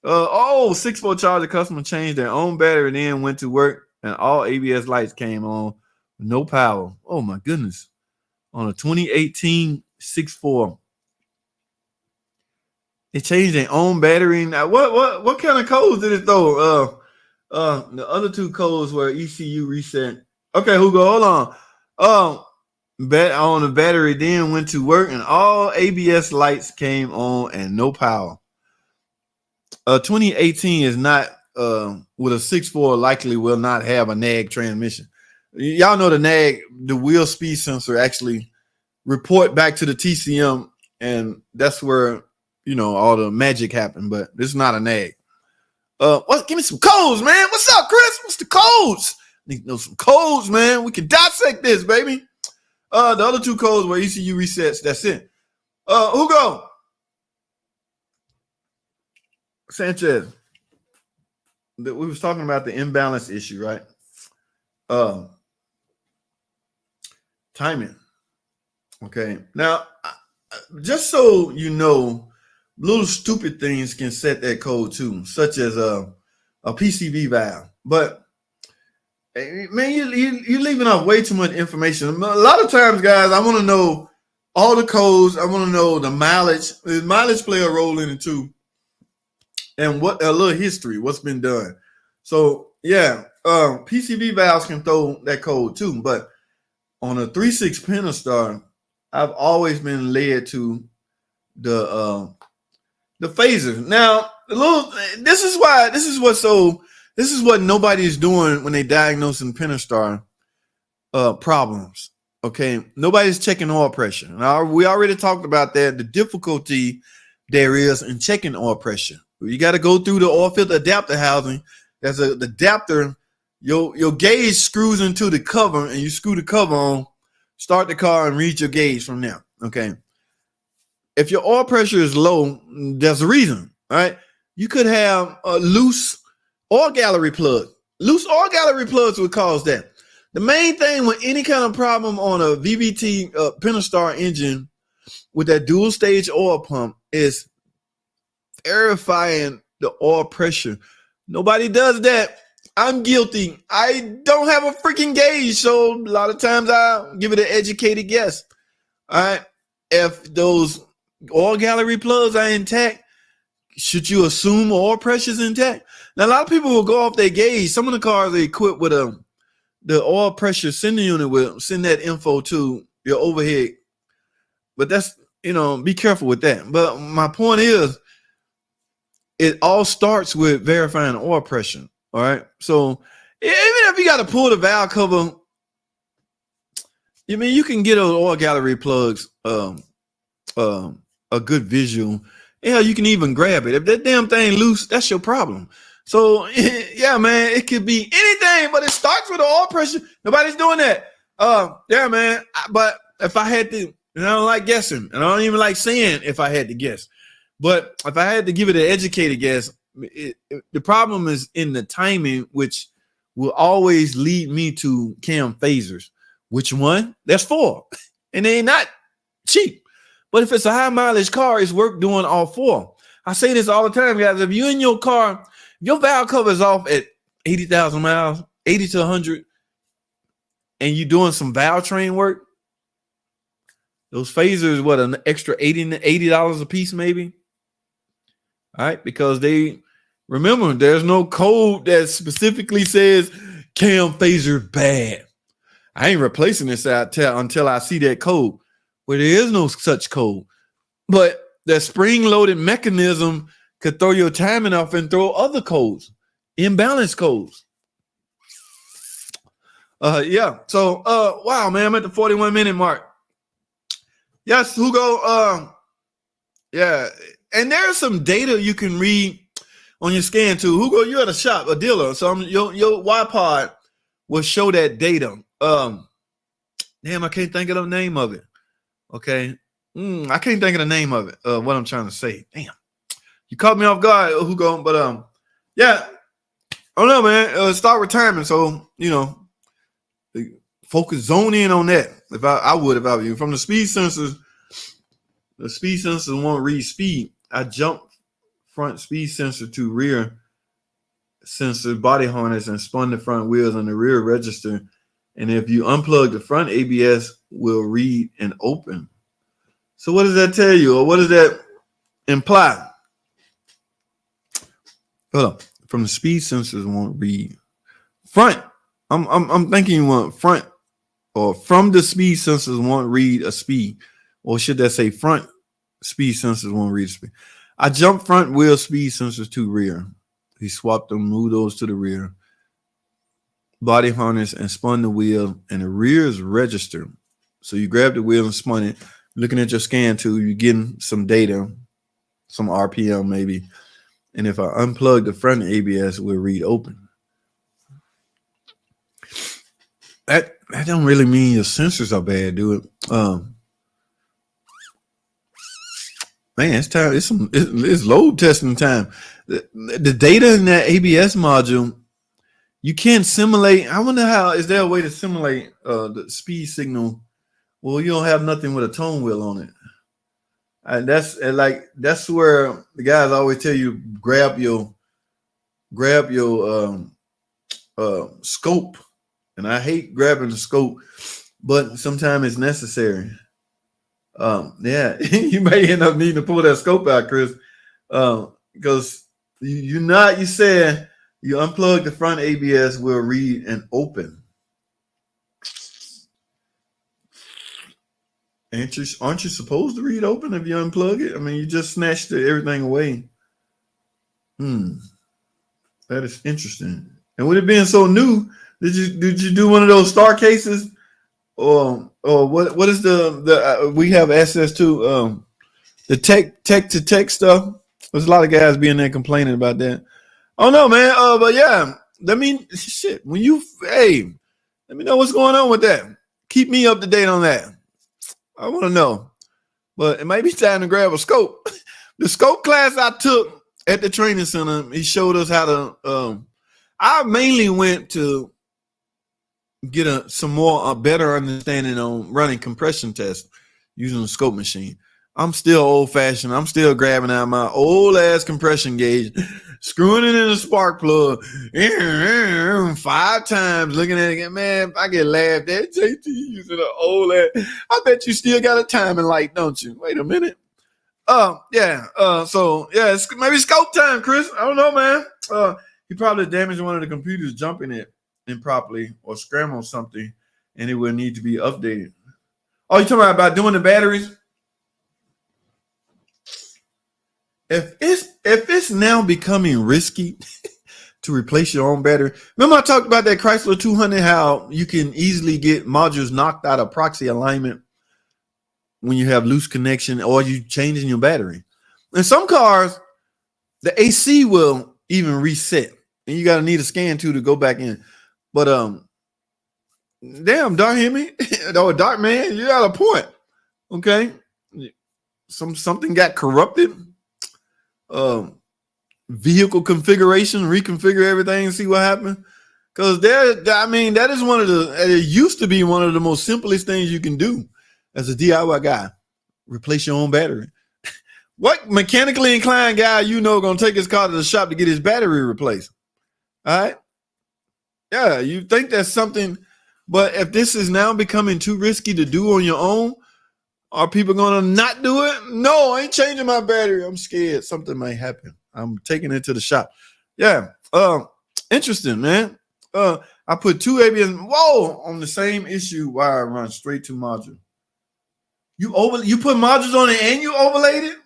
6-4 Charger customer changed their own battery, then went to work, and all ABS lights came on. No power. Oh my goodness. On a 2018 6-4. They changed their own battery. Now, what kind of codes did it throw? The other two codes were ECU reset. Okay, Hugo, hold on. On the battery, then went to work, and all ABS lights came on and no power. 2018 is not with a 6.4 likely will not have a nag transmission. Y'all know the nag, the wheel speed sensor actually report back to the TCM, and that's where all the magic happened. But this is not a nag. Give me some codes, man. What's up, Chris? What's the codes? Need to know some codes, man. We can dissect this, baby. The other two codes were ECU resets. That's it. Hugo Sanchez. We was talking about the imbalance issue, right? Timing. Okay. Now, just so you know, little stupid things can set that code too, such as a PCV valve. But man, you're leaving off way too much information. A lot of times, guys, I want to know all the codes. I want to know the mileage. The mileage play a role in it too, and what a little history, what's been done. So yeah, PCV valves can throw that code too. But on a 3.6 Pentastar, I've always been led to the phaser. Now, this is what nobody's doing when they diagnosing Pentastar problems. Okay, nobody's checking oil pressure. Now, we already talked about that. The difficulty there is in checking oil pressure. You got to go through the oil filter adapter housing. There's the adapter. Your gauge screws into the cover, and you screw the cover on. Start the car and read your gauge from there. Okay. If your oil pressure is low, there's a reason. All right. You could have a loose oil gallery plug. Loose oil gallery plugs would cause that. The main thing with any kind of problem on a VVT Pentastar engine with that dual stage oil pump is verifying the oil pressure. Nobody does that. I'm guilty. I don't have a freaking gauge, so a lot of times I give it an educated guess. All right. If those oil gallery plugs are intact, should you assume oil pressure is intact? Now, a lot of people will go off their gauge. Some of the cars are equipped with the oil pressure sending unit will send that info to your overhead. But that's, be careful with that. But my point is, it all starts with verifying oil pressure. All right. So even if you got to pull the valve cover, you can get those oil gallery plugs a good visual Hell, you can even grab it. If that damn thing loose, that's your problem. So yeah, man, it could be anything, but it starts with the oil pressure. Nobody's doing that. Yeah, man. But if I had to, and I don't like guessing, and I don't even like saying if I had to guess, but if I had to give it an educated guess, the problem is in the timing, which will always lead me to cam phasers. Which one? That's 4, and they ain't not cheap. But if it's a high mileage car, it's worth doing all 4. I say this all the time, guys. If you're in your car, your valve cover is off at 80,000 miles, 80 to 100, and you're doing some valve train work, those phasers, what, an extra $80 a piece maybe? All right, because remember, there's no code that specifically says cam phaser bad. I ain't replacing this until I see that code, where there is no such code. But that spring-loaded mechanism could throw your timing off and throw other codes, imbalance codes. Yeah. So, wow, man, I'm at the 41-minute mark. Yes, Hugo. Yeah, and there's some data you can read on your scan too. Hugo, you're at a shop, a dealer, so your Y-Pod will show that data. Damn, I can't think of the name of it. Okay, I can't think of the name of it. What I'm trying to say. Damn, you caught me off guard, Hugo. But yeah, I don't know, man. Start retirement, so focus, zone in on that. If I would, if I were you. From the speed sensors won't read speed. I jump front speed sensor to rear sensor body harness and spun the front wheels on the rear register. And if you unplug the front, ABS will read and open. So what does that tell you, or what does that imply? Hold up. From the speed sensors won't read front. I'm thinking you want front, or from the speed sensors won't read a speed, or should that say front speed sensors won't read a speed? I jumped front wheel speed sensors to rear. He swapped them, moved those to the rear. Body harness and spun the wheel, and the rear is registered. So you grab the wheel and spun it. Looking at your scan tool, you're getting some data, some RPM maybe. And if I unplug the front ABS, we'll read open. That don't really mean your sensors are bad, do it? Man, it's time. It's load testing time. The data in that ABS module, you can't simulate. I wonder is there a way to simulate the speed signal? Well, you don't have nothing with a tone wheel on it. And that's where the guys always tell you grab your scope. And I hate grabbing the scope, but sometimes it's necessary. Yeah, you may end up needing to pull that scope out, Chris, because you said you unplug the front ABS will read and open. Aren't you supposed to read open if you unplug it? I mean, you just snatched everything away. That is interesting. And with it being so new, did you do one of those star cases, or what is the we have access to the tech to tech stuff? There's a lot of guys being there complaining about that. Oh no, man. But yeah, let me know what's going on with that. Keep me up to date on that. I want to know. But it might be time to grab a scope. The scope class I took at the training center, he showed us how to. I mainly went to get a better understanding on running compression tests using a scope machine. I'm still old fashioned. I'm still grabbing out my old ass compression gauge, screwing it in a spark plug 5 times, looking at it. Man, I get laughed at. JT using an old ass. I bet you still got a timing light, don't you? Wait a minute. Yeah. So yeah, it's maybe scope time, Chris. I don't know, man. He probably damaged one of the computers jumping it improperly or scrambled something, and it will need to be updated. Oh, you talking about doing the batteries? If it's now becoming risky to replace your own battery, remember I talked about that Chrysler 200, how you can easily get modules knocked out of proxy alignment when you have loose connection or you changing your battery. In some cars, the AC will even reset, and you gotta need a scan too to go back in. But damn, Dark Hemi, or Dark Man, you got a point. Okay, something got corrupted. Vehicle configuration, reconfigure everything, see what happened. Because that is one of it used to be one of the most simplest things you can do as a DIY guy. Replace your own battery. What mechanically inclined guy gonna take his car to the shop to get his battery replaced? All right. Yeah, you think that's something, but if this is now becoming too risky to do on your own, are people gonna not do it? No, I ain't changing my battery. I'm scared something might happen. I'm taking it to the shop. Yeah. Interesting, man. I put 2 ABS on the same issue wire run straight to module. You put modules on it and you overlaid it?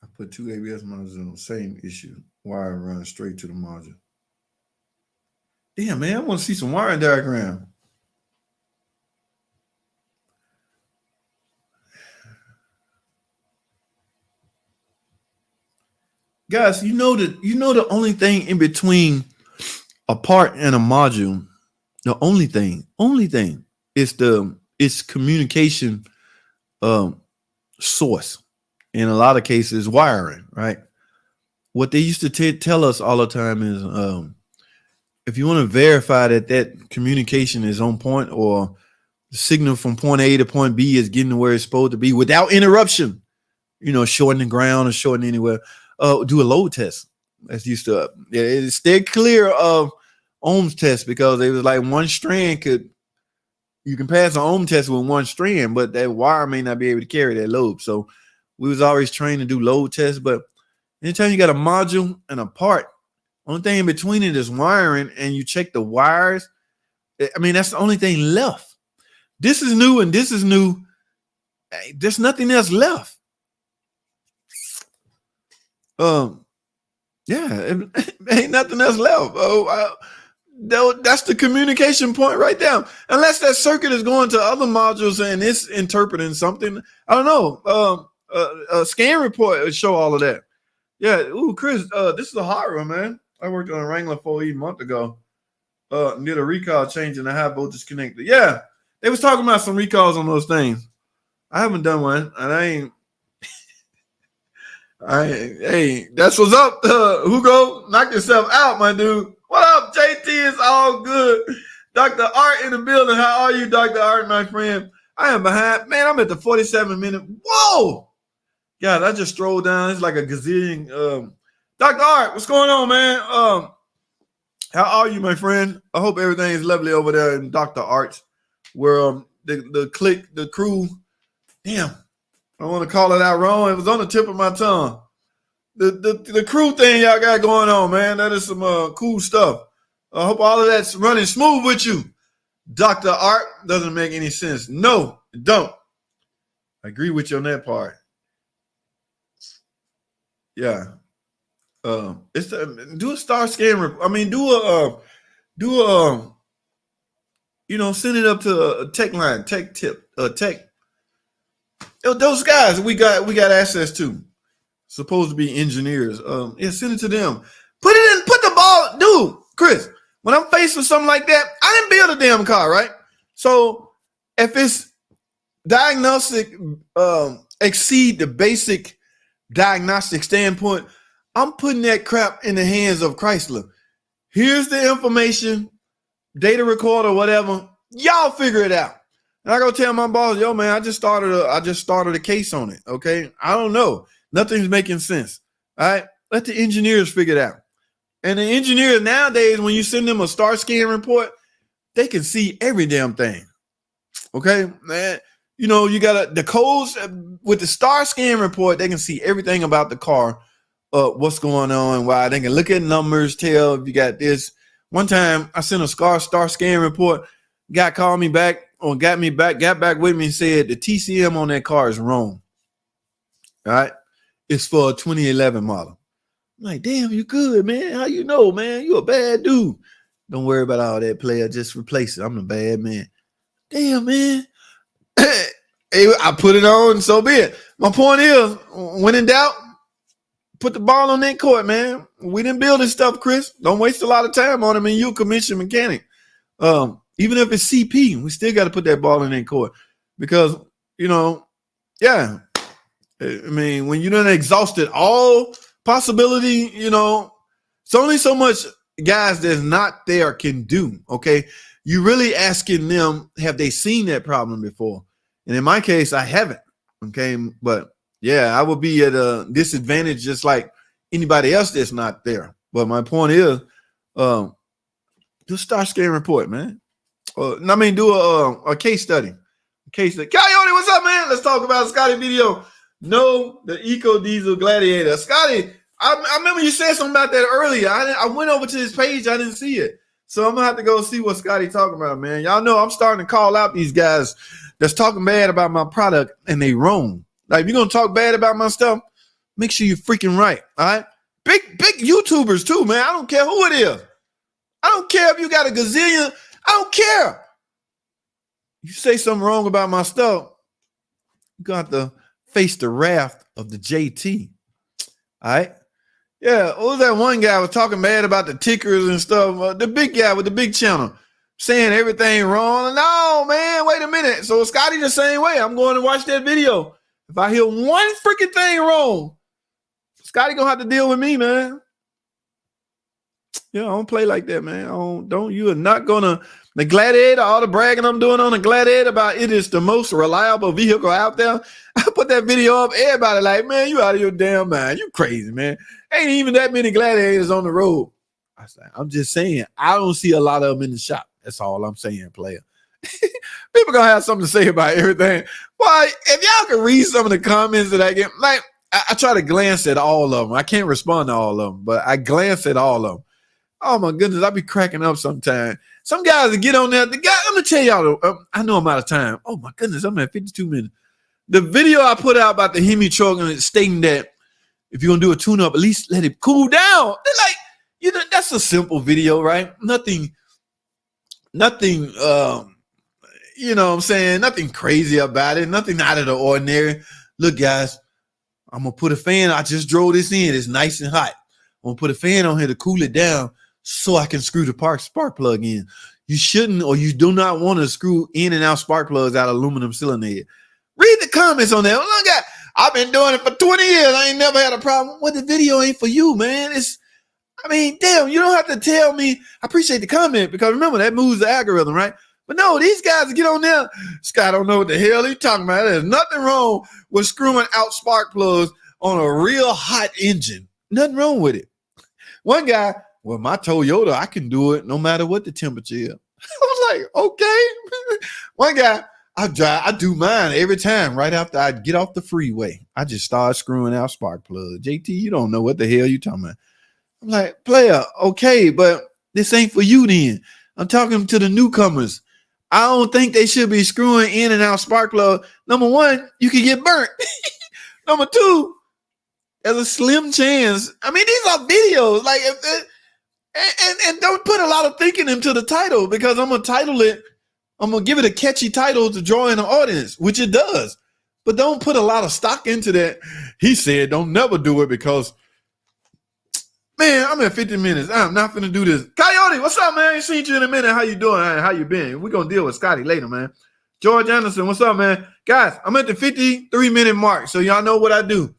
I put 2 ABS modules on the same issue. Wire run straight to the module. Damn, man, I want to see some wiring diagram. Guys, the only thing in between a part and a module, the only thing is communication source. In a lot of cases, wiring, right? What they used to tell us all the time is if you want to verify that communication is on point, or the signal from point A to point B is getting to where it's supposed to be without interruption, shorting the ground or shorting anywhere, do a load test. That's used to stay clear of ohms test, because it was like one strand you can pass an ohm test with one strand, but that wire may not be able to carry that load. So we was always trained to do load tests. But anytime you got a module and a part, only thing in between it is wiring, and you check the wires. I mean, that's the only thing left. This is new and this is new. There's nothing else left. Ain't nothing else left. That's the communication point right there. Unless that circuit is going to other modules and it's interpreting something. I don't know. A scan report would show all of that. Yeah. Ooh, Chris, this is a hot one, man. I worked on a Wrangler 4E a month ago. Did a recall changing the high voltage connector. Yeah, they was talking about some recalls on those things. I haven't done one, and hey, that's what's up. Hugo, knock yourself out, my dude. What up, JT? It's all good. Dr. Art in the building. How are you, Dr. Art, my friend? I am behind. Man, I'm at the 47-minute. Whoa! God, I just strolled down. It's like a gazillion. Dr. Art, what's going on, man? How are you, my friend? I hope everything is lovely over there in Dr. Art's, where the crew. Damn, I don't want to call it out wrong. It was on the tip of my tongue. The crew thing y'all got going on, man. That is some cool stuff. I hope all of that's running smooth with you. Dr. Art doesn't make any sense. No, it don't. I agree with you on that part. Yeah. Do a star scan. I mean, send it up to a tech line, tech tip, tech. Those guys we got access to, supposed to be engineers. Send it to them. Put the ball, dude. Chris, when I'm faced with something like that, I didn't build a damn car, right? So if it's diagnostic, exceed the basic diagnostic standpoint, I'm putting that crap in the hands of Chrysler. Here's the information, data recorder, whatever. Y'all figure it out. And I go tell my boss, yo, man, I just started a case on it. Okay. I don't know. Nothing's making sense. All right. Let the engineers figure it out. And the engineers nowadays, when you send them a star scan report, they can see every damn thing. Okay, man. You got the codes with the star scan report. They can see everything about the car, what's going on, why. They can look at numbers, tell if you got this. One time I sent a star scan report. Guy called me back or got back with me and said the TCM on that car is wrong. All right. It's for a 2011 model. I'm like, damn, you good, man. How you know, man? You a bad dude. Don't worry about all that, player. Just replace it. I'm the bad man. Damn, man. Hey, I put it on, so be it. My point is, when in doubt, put the ball on that court, man. We didn't build this stuff, Chris. Don't waste a lot of time on him, and you're a commissioned mechanic. Even if it's CP, we still got to put that ball in that court because, yeah. I mean, when you done exhausted all possibility, it's only so much guys that's not there can do, okay? You really asking them, have they seen that problem before? And in my case, I haven't, okay? But, yeah, I would be at a disadvantage just like anybody else that's not there. But my point is, do start scan report, man. Do a case study. Coyote, what's up, man? Let's talk about Scotty video. No, the Eco Diesel Gladiator. Scotty, I remember you said something about that earlier. I went over to his page. I didn't see it. So I'm going to have to go see what Scotty talking about, man. Y'all know I'm starting to call out these guys that's talking bad about my product, and they wrong. Like, if you're going to talk bad about my stuff, make sure you're freaking right, all right? Big YouTubers, too, man. I don't care who it is. I don't care if you got a gazillion. I don't care. You say something wrong about my stuff, you got to face the wrath of the JT. All right? Yeah, what was that one guy was talking bad about the tickers and stuff? The big guy with the big channel saying everything wrong. No, man, wait a minute. So Scotty the same way. I'm going to watch that video. If I hear one freaking thing wrong, Scotty gonna have to deal with me, man. Yeah, I don't play like that, man. You are not gonna. The Gladiator, all the bragging I'm doing on the Gladiator about it is the most reliable vehicle out there. I put that video up. Everybody like, man, you out of your damn mind. You crazy, man. Ain't even that many Gladiators on the road. I'm just saying, I don't see a lot of them in the shop. That's all I'm saying, player. People gonna have something to say about everything. Why, if y'all can read some of the comments that I get, like, I try to glance at all of them. I can't respond to all of them, but I glance at all of them. Oh my goodness, I be cracking up sometimes. Some guys that get on there. I'm gonna tell y'all. I know I'm out of time. Oh my goodness, I'm at 52 minutes. The video I put out about the Hemi truck and stating that if you're gonna do a tune-up, at least let it cool down. They're like, that's a simple video, right? Nothing. You know what I'm saying? Nothing crazy about it. Nothing out of the ordinary. Look, guys, I'm gonna put a fan. I just drove this in. It's nice and hot. I'm gonna put a fan on here to cool it down so I can screw the spark plug in. You shouldn't, or you do not want to screw in and out spark plugs out of aluminum cylinder head. Read the comments on that. Look, I've been doing it for 20 years. I ain't never had a problem. Well, the video ain't for you, man. Damn, you don't have to tell me. I appreciate the comment because remember, that moves the algorithm, right? But no, these guys get on there. Scott don't know what the hell he's talking about. There's nothing wrong with screwing out spark plugs on a real hot engine. Nothing wrong with it. One guy, well, my Toyota, I can do it no matter what the temperature is. I was like, okay. One guy, I do mine every time right after I get off the freeway. I just start screwing out spark plugs. JT, you don't know what the hell you talking about. I'm like, player, okay, but this ain't for you then. I'm talking to the newcomers. I don't think they should be screwing in and out spark plug. Number one, you can get burnt. Number two, there's a slim chance. I mean, these are videos. Like, and don't put a lot of thinking into the title because I'm gonna title it. I'm gonna give it a catchy title to draw in an audience, which it does. But don't put a lot of stock into that. He said, "Don't never do it because." Man, I'm at 50 minutes. I'm not finna do this. Coyote, what's up, man? Ain't seen you in a minute. How you doing? How you been? We're gonna deal with Scotty later, man. George Anderson, what's up, man? Guys, I'm at the 53-minute mark, so y'all know what I do.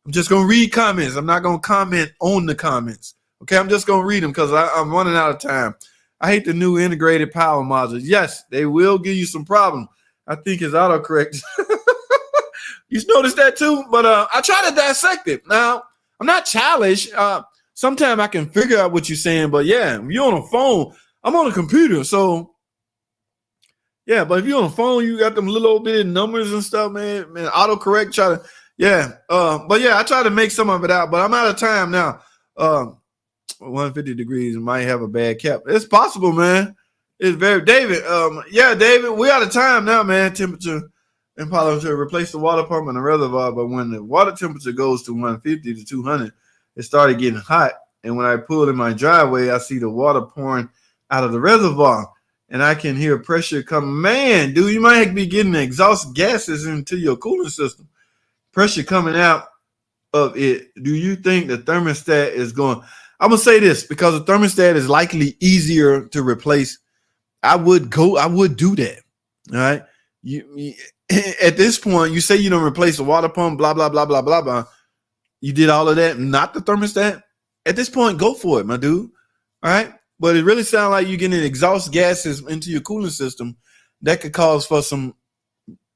I'm just gonna read comments. I'm not gonna comment on the comments. Okay, I'm just gonna read them because I'm running out of time. I hate the new integrated power modules. Yes, they will give you some problems. I think it's autocorrect. You noticed that too? But I try to dissect it. Now, I'm not childish. Sometimes I can figure out what you're saying, but yeah, if you're on a phone, I'm on a computer. So, yeah, but if you're on a phone, you got them little old bit of numbers and stuff, man. Autocorrect, but yeah, I try to make some of it out, but I'm out of time now. 150 degrees might have a bad cap. It's possible, man. It's very, David. David, we're out of time now, man. Temperature and power to replace the water pump in the reservoir, but when the water temperature goes to 150 to 200, it started getting hot, and when I pulled in my driveway, I see the water pouring out of the reservoir, and I can hear pressure come. Man, dude, you might be getting exhaust gases into your cooling system. pressure coming out of it, do you think the thermostat is going? I'm gonna say this because the thermostat is likely easier to replace. I would do that. All right. You at this point, you say you don't replace the water pump, blah, blah, blah, blah, blah, blah. You did all of that, not the thermostat. At this point, go for it, my dude. All right. But it really sounds like you're getting exhaust gases into your cooling system that could cause for some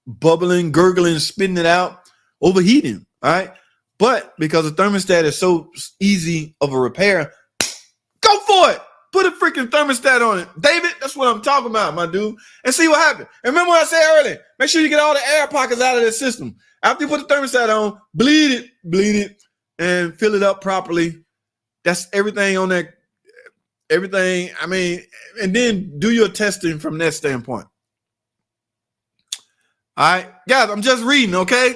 bubbling, gurgling, spitting it out, overheating. All right. But because the thermostat is so easy of a repair, go for it. Put a freaking thermostat on it. David, that's what I'm talking about, my dude. And see what happens. And remember what I said earlier. Make sure you get all the air pockets out of the system. After you put the thermostat on, bleed it, and fill it up properly. That's everything on that. Everything. I mean, and then do your testing from that standpoint. All right. Guys, I'm just reading, okay?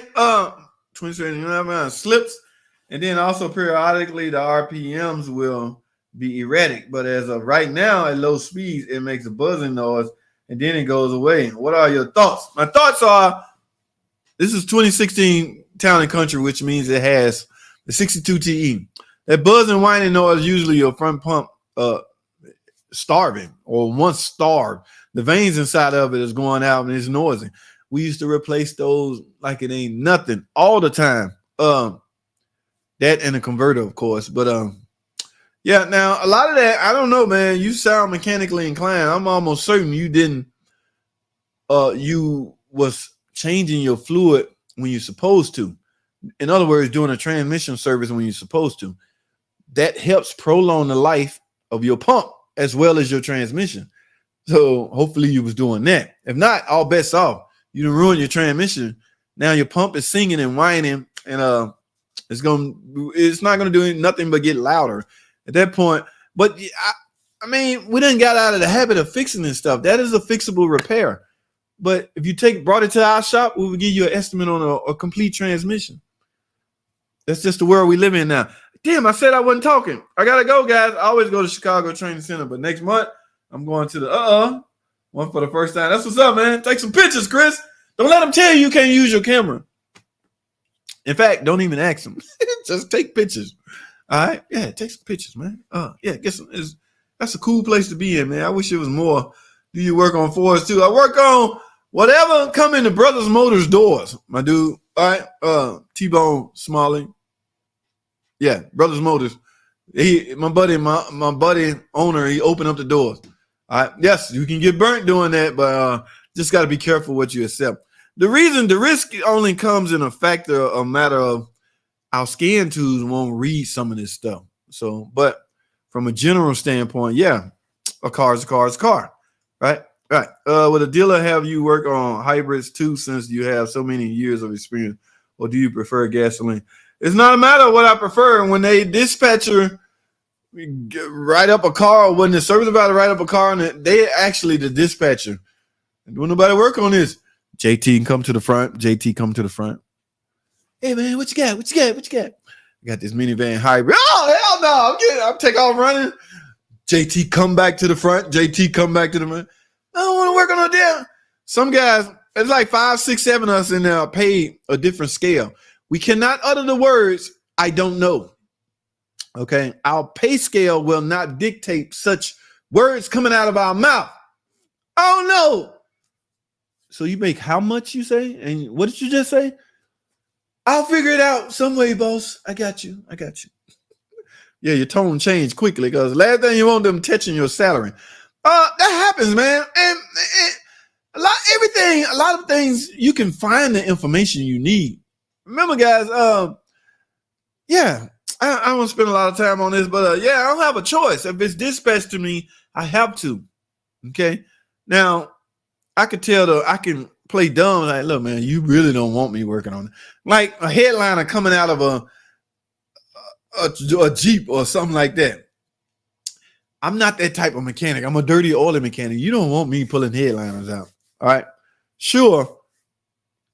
20 slips. And then also periodically the RPMs will be erratic, but as of right now at low speeds it makes a buzzing noise and then it goes away. What are your thoughts? My thoughts are, this is 2016 Town and Country, which means it has the 62 TE. That buzzing whining noise, usually your front pump starving or once starved. The veins inside of it is going out and it's noisy. We used to replace those like it ain't nothing all the time. That and a converter, of course, but yeah, now a lot of that, I don't know, man. You sound mechanically inclined. I'm almost certain you didn't, you was changing your fluid when you're supposed to. In other words, doing a transmission service when you're supposed to. That helps prolong the life of your pump as well as your transmission. So hopefully you was doing that. If not, all bets off. You done ruined your transmission. Now your pump is singing and whining, and it's not gonna do nothing but get louder at that point. But I mean, we done got out of the habit of fixing this stuff. That is a fixable repair. But if you brought it to our shop, we would give you an estimate on a complete transmission. That's just the world we live in now. Damn, I said I wasn't talking. I gotta go, guys. I always go to Chicago Training Center, but next month I'm going to the one for the first time. That's what's up, man. Take some pictures, Chris. Don't let them tell you can't use your camera. In fact, don't even ask them. Just take pictures. All right, yeah, take some pictures, man. Yeah, that's a cool place to be in, man. I wish it was more. Do you work on Fords too? I work on whatever come in the Brothers Motors doors, my dude. All right, T-Bone Smalley. Yeah, Brothers Motors. My buddy owner, he opened up the doors. All right, yes, you can get burnt doing that, but just got to be careful what you accept. The risk only comes in a matter of our scan tools won't read some of this stuff. So, but from a general standpoint, yeah, a car is a car is a car, right? Right. Would a dealer have you work on hybrids too, since you have so many years of experience, or do you prefer gasoline? It's not a matter of what I prefer. When they dispatcher write up a car, or when the service provider write up a car, and they actually the dispatcher. Don't nobody work on this. JT come to the front. JT come to the front. Hey man, what you got? What you got? What you got? I got this minivan hybrid. Oh hell no! I'm take off running. JT come back to the front. JT come back to the front. I don't want to work on a deal. Some guys, it's like 5, 6, 7 of us in there paid a different scale. We cannot utter the words, I don't know. Okay. Our pay scale will not dictate such words coming out of our mouth. I don't know. So you make how much, you say? And what did you just say? I'll figure it out some way, boss. I got you. Yeah, your tone changed quickly because last thing you want them touching your salary. That happens, man. And a lot of things you can find the information you need. Remember, guys, yeah, I won't spend a lot of time on this, but yeah, I don't have a choice. If it's dispatched to me, I have to. Okay. Now, I can play dumb. Like, look, man, you really don't want me working on it. Like a headliner coming out of a Jeep or something like that. I'm not that type of mechanic. I'm a dirty oil mechanic. You don't want me pulling headliners out. All right. Sure.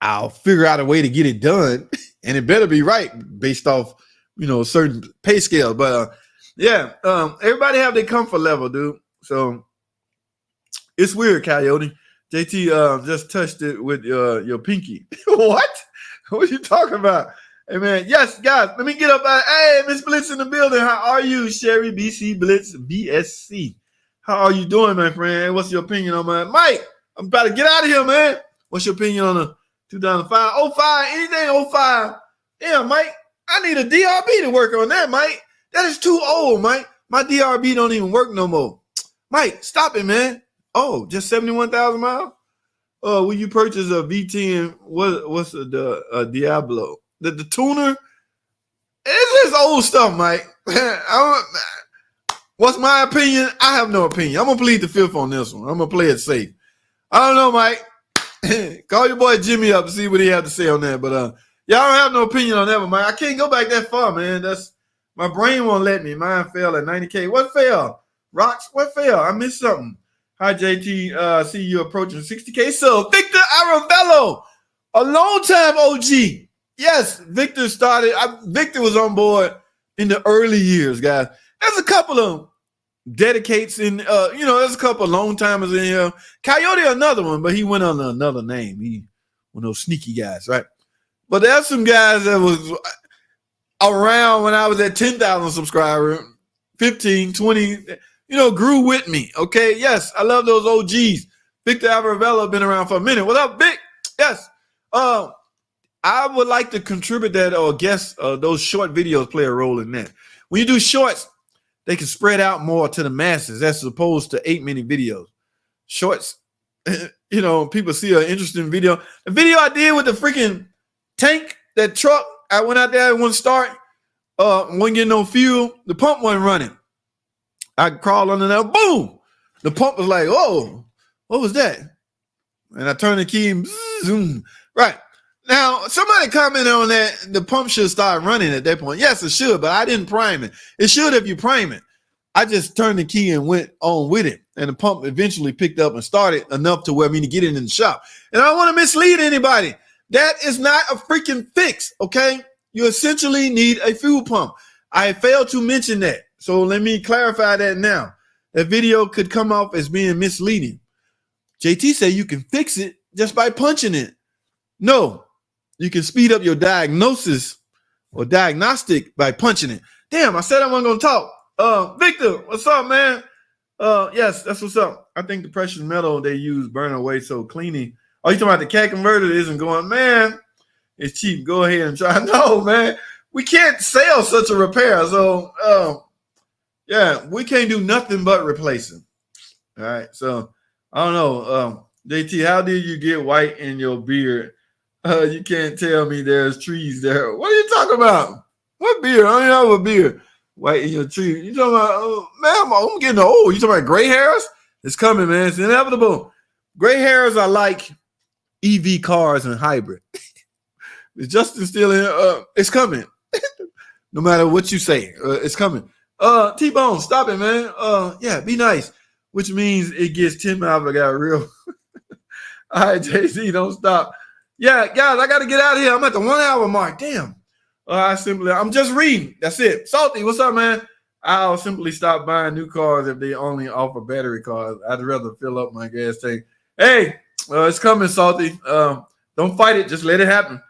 I'll figure out a way to get it done, and it better be right based off, a certain pay scale. But yeah, everybody have their comfort level, dude. So it's weird, Coyote. JT just touched it with your pinky. What? What you talking about? Hey, man. Yes, guys. Let me get up. Hey, Miss Blitz in the building. How are you, Sherry BC Blitz BSC? How are you doing, my friend? What's your opinion on my Mike? I'm about to get out of here, man. What's your opinion on the 2005? 05, anything 05. Yeah, Mike. I need a DRB to work on that, Mike. That is too old, Mike. My DRB don't even work no more. Mike, stop it, man. Oh, just 71,000 miles? Oh, will you purchase a V10? What's the Diablo? The tuner? It's just old stuff, Mike. What's my opinion? I have no opinion. I'm going to plead the fifth on this one. I'm going to play it safe. I don't know, Mike. Call your boy Jimmy up and see what he have to say on that. But y'all don't have no opinion on that one, Mike. I can't go back that far, man. My brain won't let me. Mine fell at 90K. What fell? Rocks, what fell? I missed something. Hi, JT. See you approaching 60K. So, Victor Aravello, a long-time OG. Yes, Victor started. Victor was on board in the early years, guys. There's a couple of dedicates in, there's a couple of long-timers in here. Coyote, another one, but he went under another name. He one of those sneaky guys, right? But there's some guys that was around when I was at 10,000 subscribers, 15, 20, grew with me. Okay. Yes. I love those OGs. Victor Alvarella been around for a minute. What up, Vic? Yes. I would like to contribute that or guess those short videos play a role in that. When you do shorts, they can spread out more to the masses as opposed to 8-minute videos. Shorts, people see an interesting video. The video I did with the freaking tank, that truck, I went out there, it wouldn't start, wasn't getting no fuel. The pump wasn't running. I crawled under there, boom. The pump was like, oh, what was that? And I turned the key and zoom. Right. Now, somebody commented on that the pump should start running at that point. Yes, it should, but I didn't prime it. It should if you prime it. I just turned the key and went on with it. And the pump eventually picked up and started enough to where me to get it in the shop. And I don't want to mislead anybody. That is not a freaking fix, okay? You essentially need a fuel pump. I failed to mention that. So let me clarify that now. That video could come off as being misleading. JT said you can fix it just by punching it. No, you can speed up your diagnosis or diagnostic by punching it. Damn, I said I wasn't going to talk. Victor, what's up, man? Yes, that's what's up. I think the precious metal they use burn away, so cleaning. Oh, you talking about the cat converter isn't going, man, it's cheap. Go ahead and try. No, man, we can't sell such a repair. So, yeah, we can't do nothing but replace them. All right. So, I don't know. JT, how did you get white in your beard? You can't tell me there's trees there. What are you talking about? What beard? I don't have a beard. White in your tree. You talking about, man, I'm getting old. You talking about gray hairs? It's coming, man. It's inevitable. Gray hairs are like EV cars and hybrid. Justin still in. It's coming. No matter what you say, it's coming. T-Bone, stop it, man. Yeah, be nice. Which means it gets 10 miles. I got real. All right, JC, don't stop. Yeah, guys, I got to get out of here. I'm at the 1 hour mark. Damn. I'm just reading. That's it. Salty, what's up, man? I'll simply stop buying new cars if they only offer battery cars. I'd rather fill up my gas tank. Hey, it's coming, Salty. Don't fight it. Just let it happen.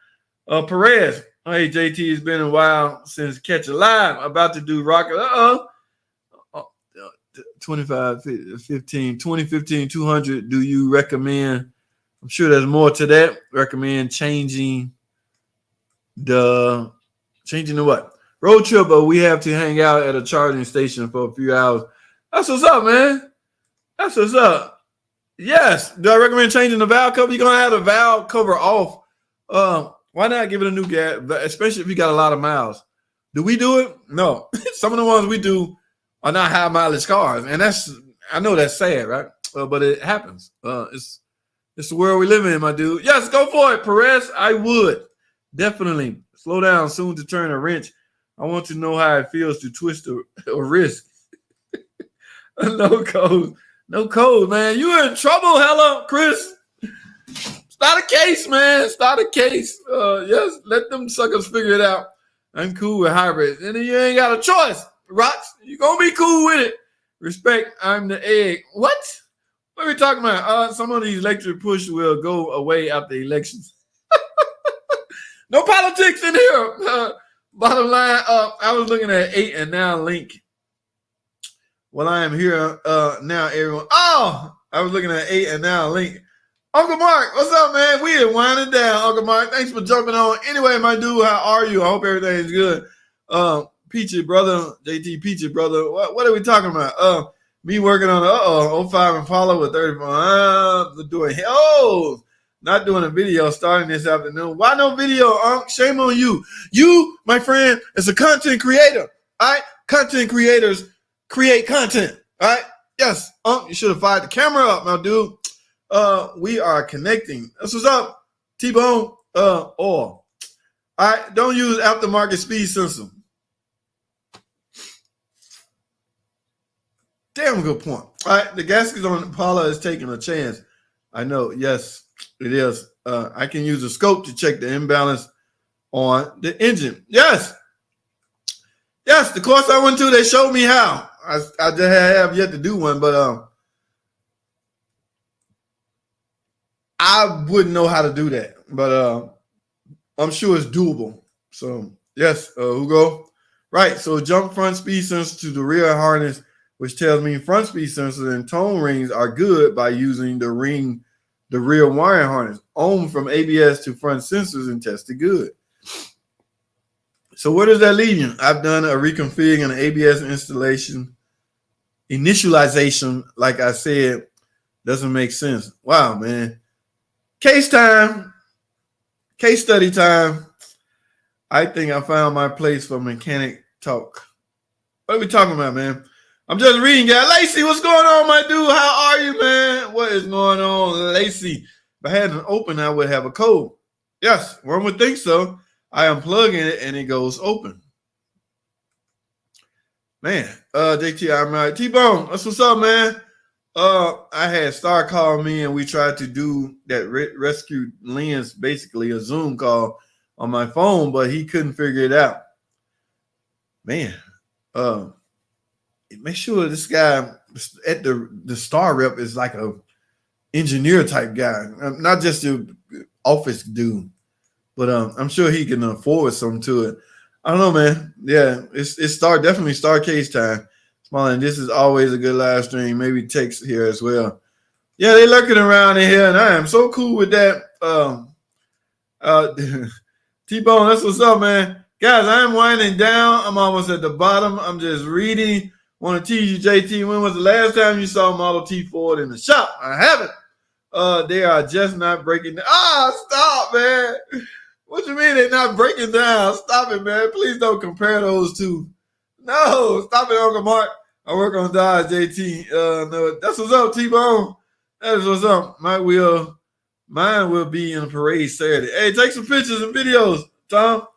Perez. Hey, JT, it's been a while since Catch a Live. About to do Rocket. 2015, 200. Do you recommend? I'm sure there's more to that. Recommend changing the what? Road trip, but we have to hang out at a charging station for a few hours. That's what's up, man. That's what's up. Yes. Do I recommend changing the valve cover? You're going to have the valve cover off. Why not give it a new gas, especially if you got a lot of miles? Do we do it? No. Some of the ones we do are not high mileage cars. And I know that's sad, right? But it happens. It's the world we live in, my dude. Yes, go for it, Perez. I would. Definitely. Slow down soon to turn a wrench. I want to know how it feels to twist a wrist. No code. No code, man. You in trouble, hello, Chris. Start a case, man. Start a case. Yes, let them suckers figure it out. I'm cool with hybrids. And then you ain't got a choice. Rocks, you going to be cool with it. Respect, I'm the egg. What? What are we talking about? Some of these electric push will go away after elections. No politics in here. Bottom line, I was looking at 8 and now link. Well, I am here now, everyone. Oh, I was looking at 8 and now link. Uncle Mark, what's up, man? We are winding down, Uncle Mark. Thanks for jumping on. Anyway, my dude, how are you? I hope everything is good. Peachy brother, JT Peachy brother. What are we talking about? Me working on 05 and follow with 34. Not doing a video starting this afternoon. Why no video, Unc? Shame on you. You, my friend, is a content creator. All right? Content creators create content. All right? Yes, Unc, you should have fired the camera up, my dude. We are connecting. That's what's up, T-Bone. Oil. All right, don't use aftermarket speed sensor. Damn good point. All right, the gaskets on Impala is taking a chance. I know, yes, it is. I can use a scope to check the imbalance on the engine. Yes. Yes, the course I went to, they showed me how. I just have yet to do one, but I wouldn't know how to do that. But I'm sure it's doable. So, yes, Hugo. Right, so jump front speed sensor to the rear harness, which tells me front speed sensors and tone rings are good by using the rear wiring harness. Ohm from ABS to front sensors and tested good. So where does that leave you? I've done a reconfig and an ABS initialization, like I said, doesn't make sense. Wow, man. Case time. Case study time. I think I found my place for mechanic talk. What are we talking about, man? I'm just reading, guys. Lacey, what's going on, my dude? How are you, man? What is going on, Lacey? If I had an open, I would have a code. Yes, one would think so. I unplug it and it goes open. Man, JT, I'm right. T-Bone, that's what's up, man. I had Star call me and we tried to do that rescue lens, basically a Zoom call on my phone, but he couldn't figure it out. Man, make sure this guy at the Star rep is like a engineer type guy, not just an office dude. But I'm sure he can afford something to it. I don't know, man. Yeah, it's definitely Star case time. Smiling, this is always a good live stream. Maybe text here as well. Yeah, they lurking around in here, and I am so cool with that. T-Bone, that's what's up, man. Guys, I'm winding down. I'm almost at the bottom. I'm just reading. Want to tease you, JT. When was the last time you saw Model T Ford in the shop? I haven't. They are just not breaking down. Stop, man. What you mean they're not breaking down? Stop it, man. Please don't compare those two. No, stop it, Uncle Mark. I work on Dodge, JT. No, that's what's up, T-Bone. That is what's up. Mine will be in a parade Saturday. Hey, take some pictures and videos, Tom.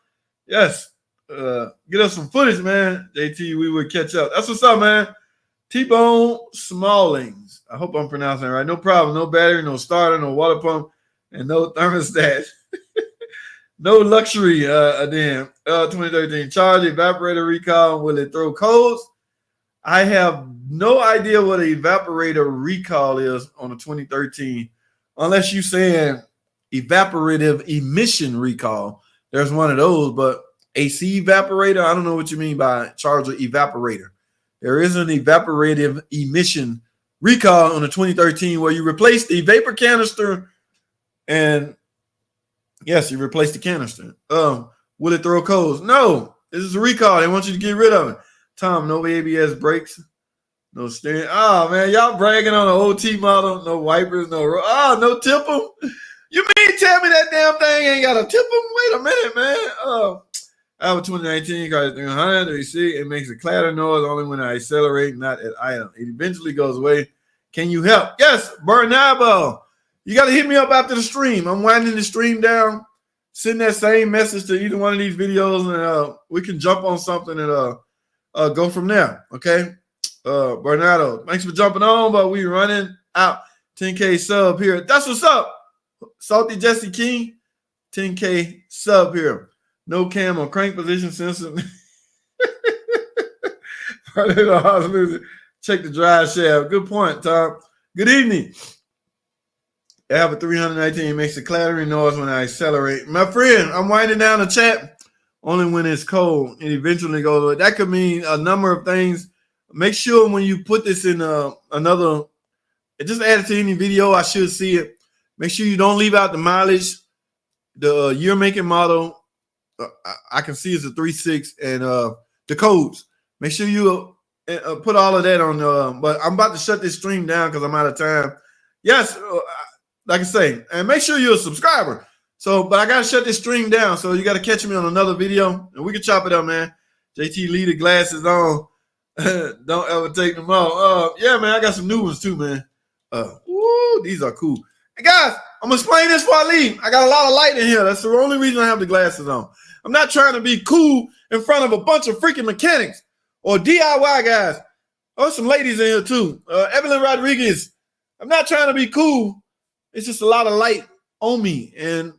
Yes. Get us some footage, man. JT, we would catch up. That's what's up, man. T-Bone Smallings. I hope I'm pronouncing it right. No problem. No battery, no starter, no water pump, and no thermostat. No luxury, 2013 charge, evaporator recall. Will it throw codes? I have no idea what an evaporator recall is on a 2013, unless you're saying evaporative emission recall. There's one of those, but AC evaporator, I don't know what you mean by charger evaporator. There is an evaporative emission recall on the 2013 where you replace the vapor canister and yes, you replace the canister. Will it throw codes? No, this is a recall. They want you to get rid of it. Tom, no ABS brakes, no steering. Oh, man, y'all bragging on the OT model. No wipers, no tip 'em. You mean tell me that damn thing ain't got a tip 'em? Wait a minute, man. I have a 2019 car 300. You see, it makes a clatter noise only when I accelerate, not at idle. It eventually goes away. Can you help? Yes, Bernardo. You got to hit me up after the stream. I'm winding the stream down. Send that same message to either one of these videos, and we can jump on something and go from there. Okay, Bernardo, thanks for jumping on, but we running out. 10K sub here. That's what's up. Salty Jesse King, 10K sub here. No cam or crank position sensor. Check the drive shaft. Good point, Tom. Good evening. I have a 319. It makes a clattering noise when I accelerate. My friend, I'm winding down the chat only when it's cold. It eventually goes away. That could mean a number of things. Make sure when you put this in another, just add it to any video. I should see it. Make sure you don't leave out the mileage, the year, make, and model. I can see it's a 3.6 and the codes. Make sure you put all of that on. But I'm about to shut this stream down because I'm out of time. Yes, like I say, and make sure you're a subscriber. So, but I gotta shut this stream down. So you gotta catch me on another video, and we can chop it up, man. JT, leave the glasses on. Don't ever take them off. Yeah, man, I got some new ones too, man. Woo, these are cool. Hey guys, I'm gonna explain this before I leave. I got a lot of light in here. That's the only reason I have the glasses on. I'm not trying to be cool in front of a bunch of freaking mechanics or DIY guys. Oh, some ladies in here too. Evelyn Rodriguez. I'm not trying to be cool. It's just a lot of light on me, and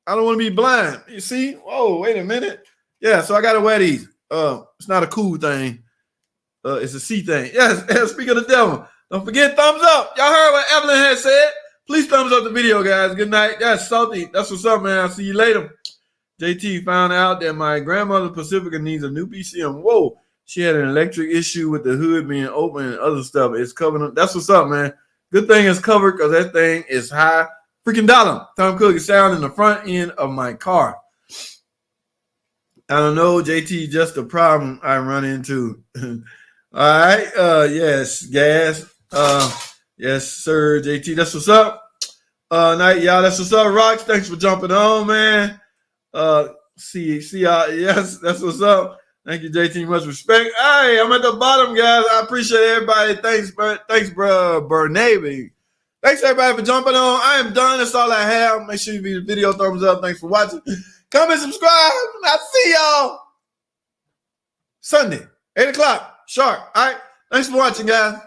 I don't want to be blind. You see? Whoa, wait a minute. Yeah, so I got to wear these. It's not a cool thing. It's a C thing. Yes, speak of the devil. Don't forget, thumbs up. Y'all heard what Evelyn had said. Please thumbs up the video, guys. Good night. That's Salty. That's what's up, man. I'll see you later. JT found out that my grandmother Pacifica needs a new PCM. Whoa. She had an electric issue with the hood being open and other stuff. It's covered. That's what's up, man. Good thing it's covered because that thing is high freaking dollar. Tom Cook is sound in the front end of my car. I don't know, JT, just a problem I run into. All right. Yes, gas. Yes, sir, JT. That's what's up. Night, y'all. That's what's up, Rocks. Thanks for jumping on, man. See y'all. Yes, that's what's up. Thank you, JT. Much respect. Hey, I'm at the bottom, guys. I appreciate everybody. Thanks, bro. Bernabe. Thanks, everybody, for jumping on. I am done. That's all I have. Make sure you give the video a thumbs up. Thanks for watching. Comment, subscribe. I'll see y'all Sunday, 8 o'clock sharp. All right. Thanks for watching, guys.